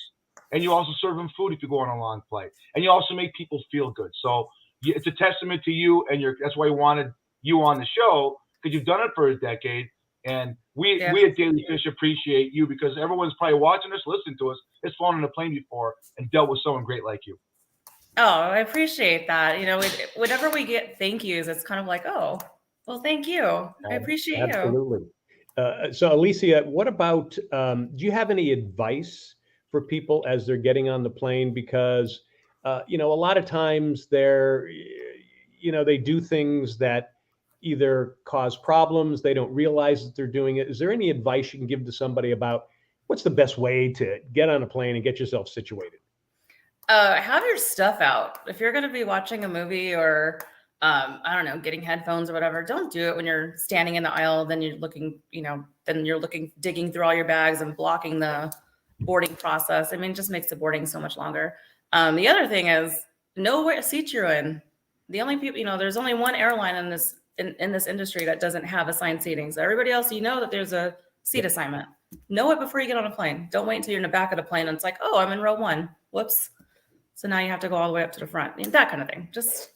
And you also serve them food if you go on a long flight. And you also make people feel good. So it's a testament to you, and that's why we wanted you on the show, because you've done it for a decade. And we at Daily Fish appreciate you, because everyone's probably watching us, listening to us, has flown on a plane before and dealt with someone great like you. Oh, I appreciate that. Whenever we get thank yous, it's kind of like, oh, well, thank you. I appreciate you. Absolutely. So, Alicia, what about, do you have any advice for people as they're getting on the plane? Because, a lot of times they do things that either cause problems, they don't realize that they're doing it. Is there any advice you can give to somebody about what's the best way to get on a plane and get yourself situated? Have your stuff out. If you're going to be watching a movie or, I don't know, getting headphones or whatever, don't do it when you're standing in the aisle. Then you're looking, digging through all your bags and blocking the boarding process. I mean, it just makes the boarding so much longer. The other thing is know what seat you're in. The only people, there's only one airline in this industry that doesn't have assigned seating. So everybody else, that there's a seat assignment. Know it before you get on a plane. Don't wait until you're in the back of the plane and it's like, oh, I'm in row 1. Whoops. So now you have to go all the way up to the front. That kind of thing. Just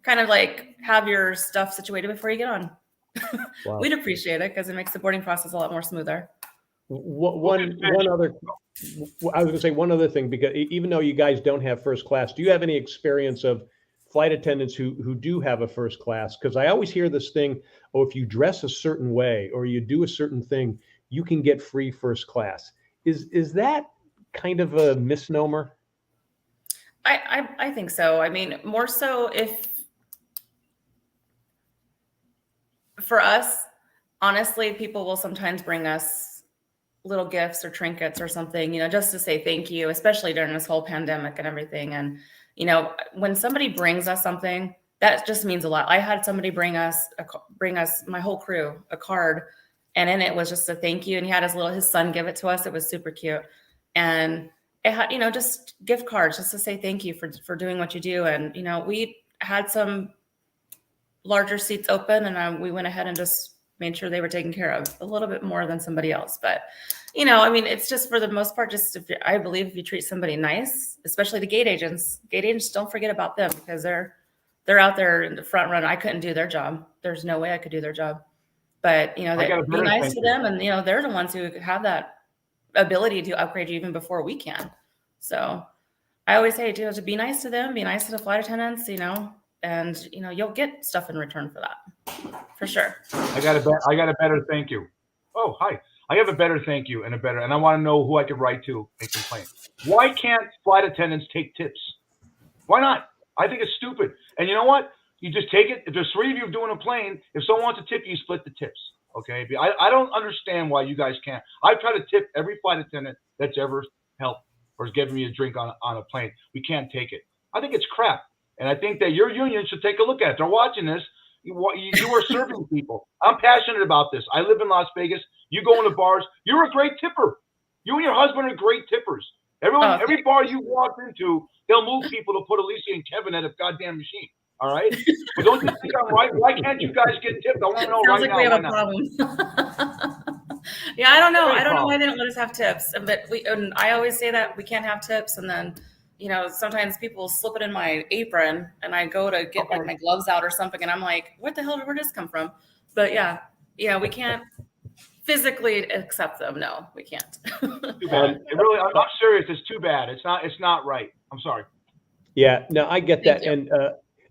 kind of like have your stuff situated before you get on. Wow. We'd appreciate it because it makes the boarding process a lot more smoother. One other thing, because even though you guys don't have first class, do you have any experience of flight attendants who do have a first class? Because I always hear this thing, if you dress a certain way or you do a certain thing, you can get free first class. Is that kind of a misnomer? I think so. I mean, more so if for us, honestly, people will sometimes bring us little gifts or trinkets or something, just to say thank you, especially during this whole pandemic and everything. And, when somebody brings us something, that just means a lot. I had somebody bring us, my whole crew, a card, and in it was just a thank you. And he had his son give it to us. It was super cute. And it had, just gift cards just to say thank you for doing what you do. And, we had some larger seats open and we went ahead and just made sure they were taken care of a little bit more than somebody else. But, it's just for the most part, I believe if you treat somebody nice, especially the gate agents, don't forget about them because they're out there in the front run. I couldn't do their job. There's no way I could do their job, but, be nice to them. And, they're the ones who have that ability to upgrade you even before we can. So I always say to be nice to them, be nice to the flight attendants, and you'll get stuff in return for that, for sure. I got a better thank you. Oh, hi. I have a better thank you and I want to know who I could write to and complain. Why can't flight attendants take tips? Why not? I think it's stupid. And you know what? You just take it. If there's 3 of you doing a plane, if someone wants a tip, you split the tips. Okay. I don't understand why you guys can't. I've tried to tip every flight attendant that's ever helped or has given me a drink on a plane. We can't take it. I think it's crap. And I think that your union should take a look at it. They're watching this. You are serving people. I'm passionate about this. I live in Las Vegas. You go into bars. You're a great tipper. You and your husband are great tippers. Every bar you walk into, they'll move people to put Alicia and Kevin at a goddamn machine. All right? But don't you think I'm right? Why can't you guys get tipped? I want to know Sounds right like now. We have a problem. Yeah, I don't know. I don't know why they don't let us have tips. But I always say that we can't have tips, and then sometimes people slip it in my apron, and I go to get like my gloves out or something, and I'm like, "What the hell? Where did this come from?" But yeah, we can't physically accept them. No, we can't. Too bad. I'm serious. It's too bad. It's not right. I'm sorry. Yeah, no, I get that. And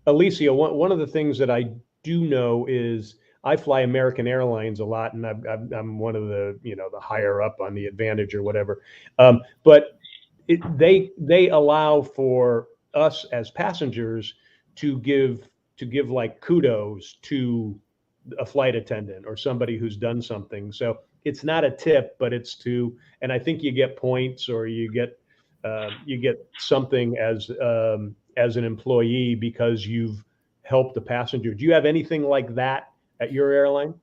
Alicia, one of the things that I do know is I fly American Airlines a lot, and I'm one of the the higher up on the Advantage or whatever. But they allow for us as passengers to give like kudos to a flight attendant or somebody who's done something. So it's not a tip, but it's and I think you get points or you get something as an employee because you've helped the passenger. Do you have anything like that at your airline?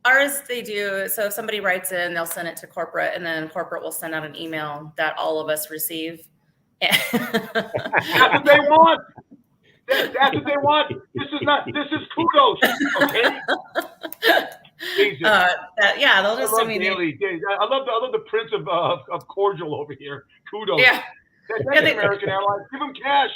Ours, they do. So if somebody writes in, they'll send it to corporate, and then corporate will send out an email that all of us receive. That's what they want. That's what they want. This is kudos. Okay. They'll just. I love the Prince of cordial over here. Kudos. Yeah. That's American Airlines. Give them cash.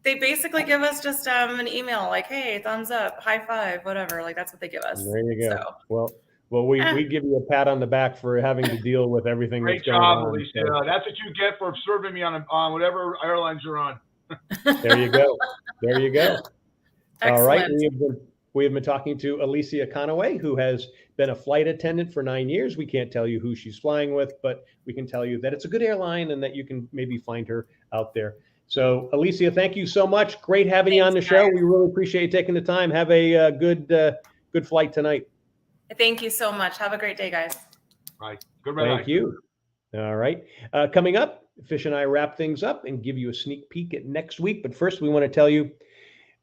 They basically give us just an email like, "Hey, thumbs up, high five, whatever." Like that's what they give us. There you go. So. Well, we give you a pat on the back for having to deal with everything. Great that's going job, on. Alicia. That's what you get for serving me on whatever airlines you're on. There you go. Excellent. All right. We have been talking to Alicia Conaway, who has been a flight attendant for 9 years. We can't tell you who she's flying with, but we can tell you that it's a good airline and that you can maybe find her out there. So, Alicia, thank you so much. Great having you on the show. We really appreciate you taking the time. Have a good flight tonight. Thank you so much. Have a great day, guys. Right. Good ride. Thank you. All right. Coming up, Fish and I wrap things up and give you a sneak peek at next week. But first, we want to tell you,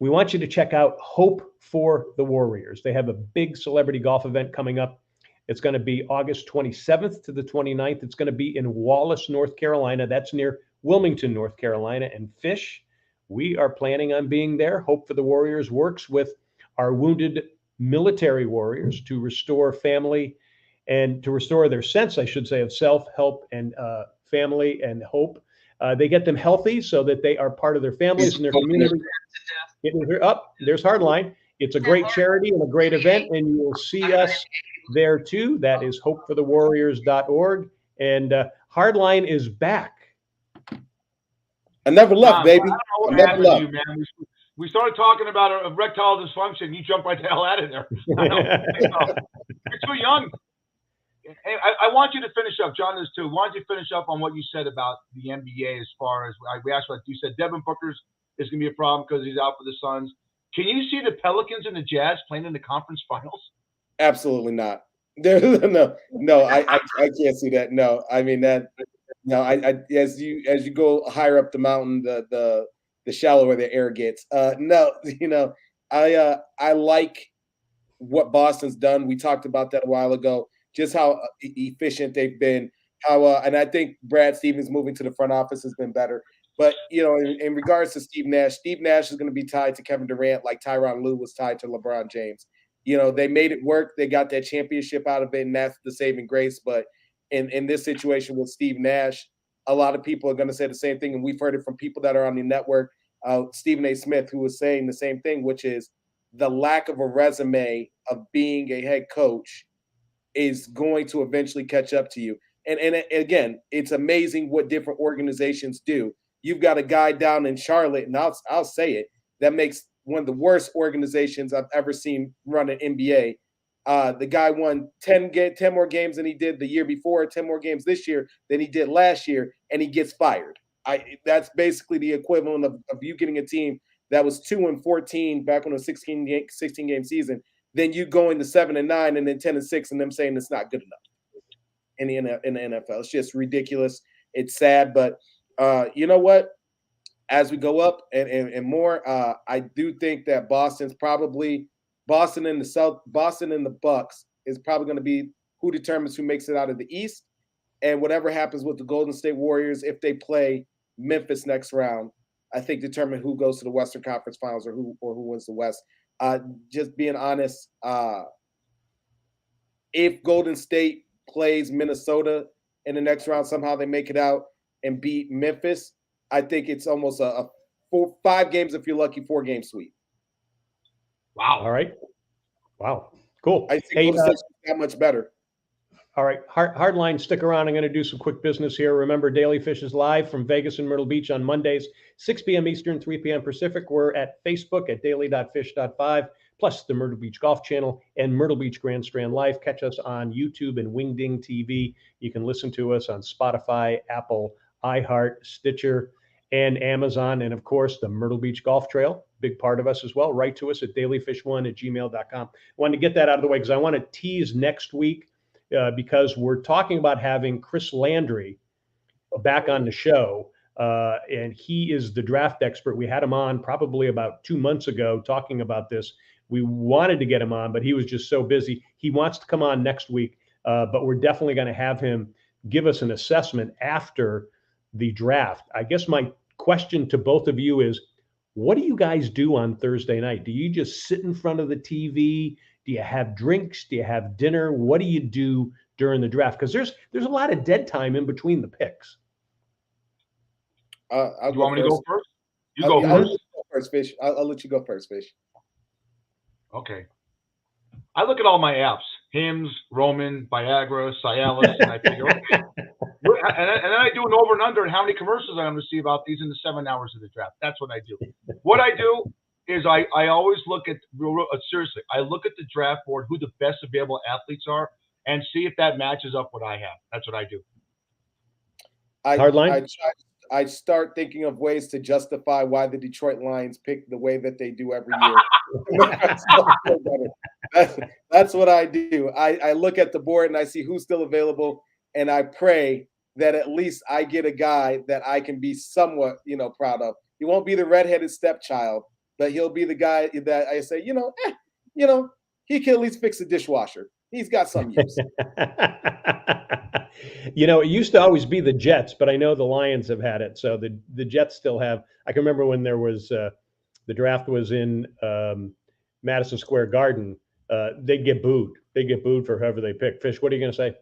we want you to check out Hope for the Warriors. They have a big celebrity golf event coming up. It's going to be August 27th to the 29th. It's going to be in Wallace, North Carolina. That's near Wilmington, North Carolina. And Fish, we are planning on being there. Hope for the Warriors works with our wounded military warriors to restore family and to restore their sense, I should say, of self, help, and family and hope. They get them healthy so that they are part of their families and their community. There's Hardline. It's a great charity and a great event, and you will see us there too. That is hopeforthewarriors.org. And Hardline is back. I never left, baby. I never left. You, man. We started talking about erectile dysfunction. You jumped right the hell out of there. You're too young. Hey, I want you to finish up. John is too. Why don't you finish up on what you said about the NBA as far as we asked about? You said Devin Booker's is going to be a problem because he's out for the Suns. Can you see the Pelicans and the Jazz playing in the conference finals? Absolutely not. No, I can't see that. No, I mean that. No, I as you go higher up the mountain, the shallower the air gets. No, I like what Boston's done. We talked about that a while ago. Just how efficient they've been. And I think Brad Stevens moving to the front office has been better. But, in regards to Steve Nash is going to be tied to Kevin Durant like Tyronn Lue was tied to LeBron James. They made it work. They got that championship out of it, and that's the saving grace. But in this situation with Steve Nash, a lot of people are going to say the same thing, and we've heard it from people that are on the network. Stephen A. Smith, who was saying the same thing, which is the lack of a resume of being a head coach is going to eventually catch up to you. And again, it's amazing what different organizations do. You've got a guy down in Charlotte, and I'll say it, that makes one of the worst organizations I've ever seen run an NBA. The guy won 10 more games than he did the year before, 10 more games this year than he did last year, and he gets fired. That's basically the equivalent of you getting a team that was 2-14 back on a 16 game season. Then you going to 7-9 and then 10-6, and them saying it's not good enough in the NFL. It's just ridiculous. It's sad, but you know what? As we go up and more, I do think that Boston and the Bucks is probably going to be who determines who makes it out of the East, and whatever happens with the Golden State Warriors if they play Memphis next round, I think determine who goes to the Western Conference Finals or who wins the West. Just being honest, if Golden State plays Minnesota in the next round, somehow they make it out and beat Memphis, I think it's almost a 5 games if you're lucky, 4-game sweep. Wow. All right. Wow. Cool. I think Golden State's that much better. All right. Hardline, stick around. I'm going to do some quick business here. Remember, Daily Fish is live from Vegas and Myrtle Beach on Mondays, 6 p.m. Eastern, 3 p.m. Pacific. We're at Facebook at daily.fish.5, plus the Myrtle Beach Golf Channel and Myrtle Beach Grand Strand Live. Catch us on YouTube and Wingding TV. You can listen to us on Spotify, Apple, iHeart, Stitcher, and Amazon. And, of course, the Myrtle Beach Golf Trail, big part of us as well. Write to us at dailyfish1@gmail.com. I wanted to get that out of the way because I want to tease next week because we're talking about having Chris Landry back on the show. And he is the draft expert. We had him on probably about 2 months ago talking about this. We wanted to get him on, but he was just so busy. He wants to come on next week, but we're definitely going to have him give us an assessment after the draft. I guess my question to both of you is, what do you guys do on Thursday night? Do you just sit in front of the TV? Do you have drinks? Do you have dinner? What do you do during the draft? Because there's a lot of dead time in between the picks. You want me to go first? You go I'll first. let you go first, Fish. I'll let you go first, Fish. Okay. I look at all my apps: Hims, Roman, Viagra, Cialis, and I figure, okay. And then I do an over and under and how many commercials I'm going to see about these in the 7 hours of the draft. That's what I do. What I do is I always look at seriously. I look at the draft board, who the best available athletes are, and see if that matches up what I have. That's what I do. Hardline? I start thinking of ways to justify why the Detroit Lions pick the way that they do every year. That's what I do. I look at the board and I see who's still available, and I pray that at least I get a guy that I can be somewhat, proud of. He won't be the redheaded stepchild, but he'll be the guy that I say, he can at least fix a dishwasher. He's got some use. It used to always be the Jets, but I know the Lions have had it. So the Jets still have. I can remember when there was the draft was in Madison Square Garden. They'd get booed. They get booed for whoever they pick. Fish, what are you going to say?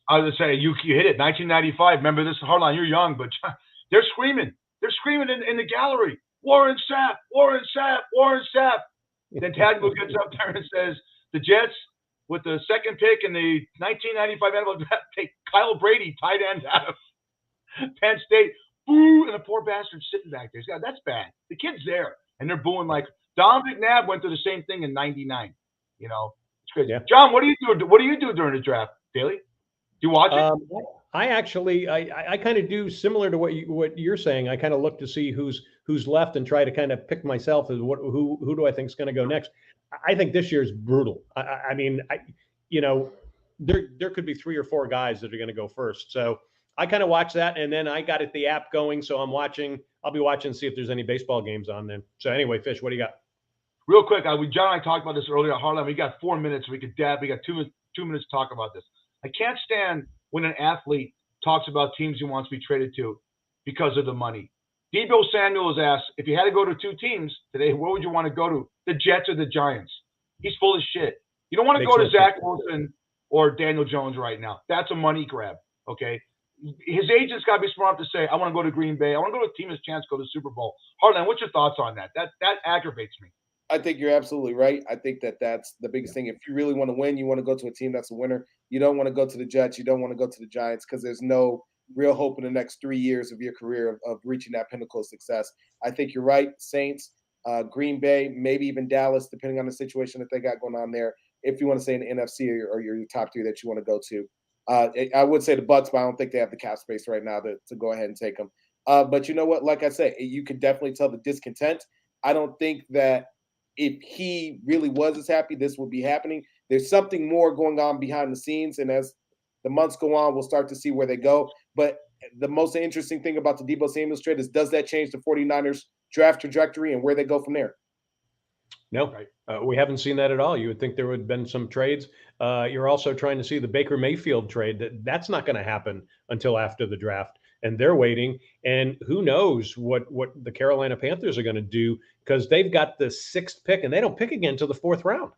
I was going to say, you hit it. 1995. Remember this, Hardline? You're young, but they're screaming. They're screaming in the gallery. Warren Sapp, Warren Sapp, Warren Sapp. Then Tadbull gets up there and says, the Jets, with the second pick in the 1995 NFL draft, take Kyle Brady, tight end out of Penn State. Boo! And the poor bastard's sitting back there. God, that's bad. The kid's there, and they're booing like Don McNabb went through the same thing in '99. It's crazy. Yeah. John, what do you do? What do you do during the draft, Daly? Do you watch it? I actually, I kind of do similar to what you're saying. I kind of look to see who's left and try to kind of pick myself as who do I think is going to go next. I think this year's brutal. I mean, there could be 3 or 4 guys that are going to go first. So I kind of watch that, and then I got the app going, so I'm watching. I'll be watching to see if there's any baseball games on then. So anyway, Fish, what do you got? Real quick, John and I talked about this earlier at Harlem. We got 4 minutes. We got 2 minutes to talk about this. I can't stand when an athlete talks about teams he wants to be traded to because of the money. Deebo Samuel was asked, if you had to go to 2 teams today, where would you want to go to? The Jets or the Giants? He's full of shit. You don't want to go to Zach Wilson or Daniel Jones right now. That's a money grab, okay? His agent's got to be smart enough to say, I want to go to Green Bay. I want to go to a team that's chance to go to the Super Bowl. Harlan, what's your thoughts on that? That aggravates me. I think you're absolutely right. I think that's the biggest thing. If you really want to win, you want to go to a team that's a winner. You don't want to go to the Jets. You don't want to go to the Giants because there's no real hope in the next 3 years of your career of reaching that pinnacle of success. I think you're right. Saints, Green Bay, maybe even Dallas, depending on the situation that they got going on there. If you want to say an NFC or your top 3 that you want to go to. I would say the Bucs, but I don't think they have the cap space right now to go ahead and take them. But you know what? Like I said, you can definitely tell the discontent. I don't think that if he really was as happy, this would be happening. There's something more going on behind the scenes. And as the months go on, we'll start to see where they go. But the most interesting thing about the Deebo Samuel trade is, does that change the 49ers draft trajectory and where they go from there? No, we haven't seen that at all. You would think there would have been some trades. You're also trying to see the Baker Mayfield trade. That's not going to happen until after the draft. And they're waiting. And who knows what the Carolina Panthers are going to do, because they've got the 6th pick and they don't pick again until the 4th round.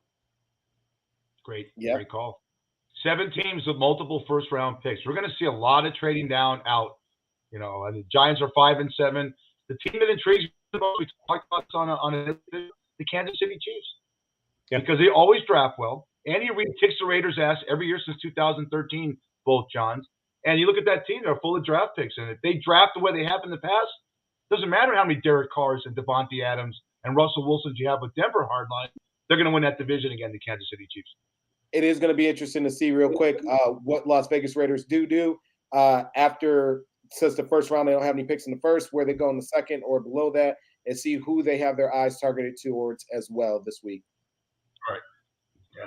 Great call. 7 teams with multiple first-round picks. We're going to see a lot of trading down out. The Giants are 5-7. The team that intrigues me the most, we talked about on the Kansas City Chiefs, because they always draft well. Andy Reid kicks the Raiders' ass every year since 2013, both Johns. And you look at that team; they're full of draft picks. And if they draft the way they have in the past, doesn't matter how many Derek Carrs and Devontae Adams and Russell Wilsons you have with Denver hardline, they're going to win that division again, the Kansas City Chiefs. It is going to be interesting to see real quick what Las Vegas Raiders do after, since the first round, they don't have any picks in the first, where they go in the second or below that, and see who they have their eyes targeted towards as well this week. All right.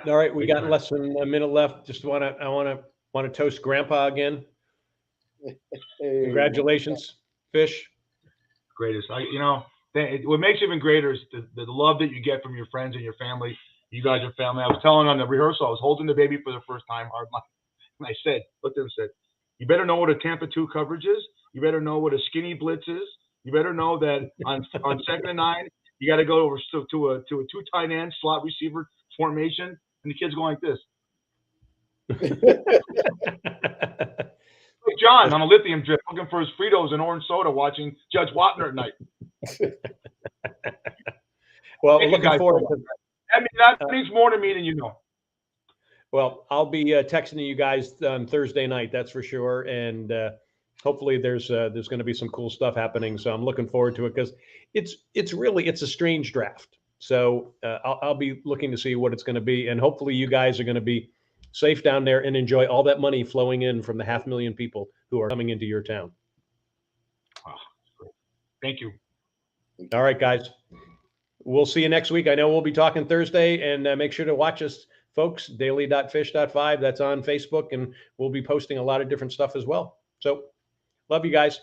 Yeah. All right. We got less than a minute left. I want to toast Grandpa again. Congratulations, Fish. Greatest. What makes it even greater is the love that you get from your friends and your family. You guys are family. I was telling on the rehearsal, I was holding the baby for the first time, and I said, looked at him and said, you better know what a Tampa 2 coverage is. You better know what a skinny blitz is. You better know that on 2nd and 9, you got to go over to a 2 tight end slot receiver formation, and the kid's going like this. Hey, John, on a lithium drip, looking for his Fritos and orange soda, watching Judge Wapner at night. Well, looking forward to that means more to me than you know. Well, I'll be texting you guys on Thursday night, that's for sure, and hopefully there's going to be some cool stuff happening. So I'm looking forward to it, because it's a strange draft. So I'll be looking to see what it's going to be, and hopefully you guys are going to be safe down there and enjoy all that money flowing in from the 500,000 people who are coming into your town. Wow. Thank you. All right, guys. We'll see you next week. I know we'll be talking Thursday, and make sure to watch us, folks. Daily.fish.5. That's on Facebook, and we'll be posting a lot of different stuff as well. So love you guys.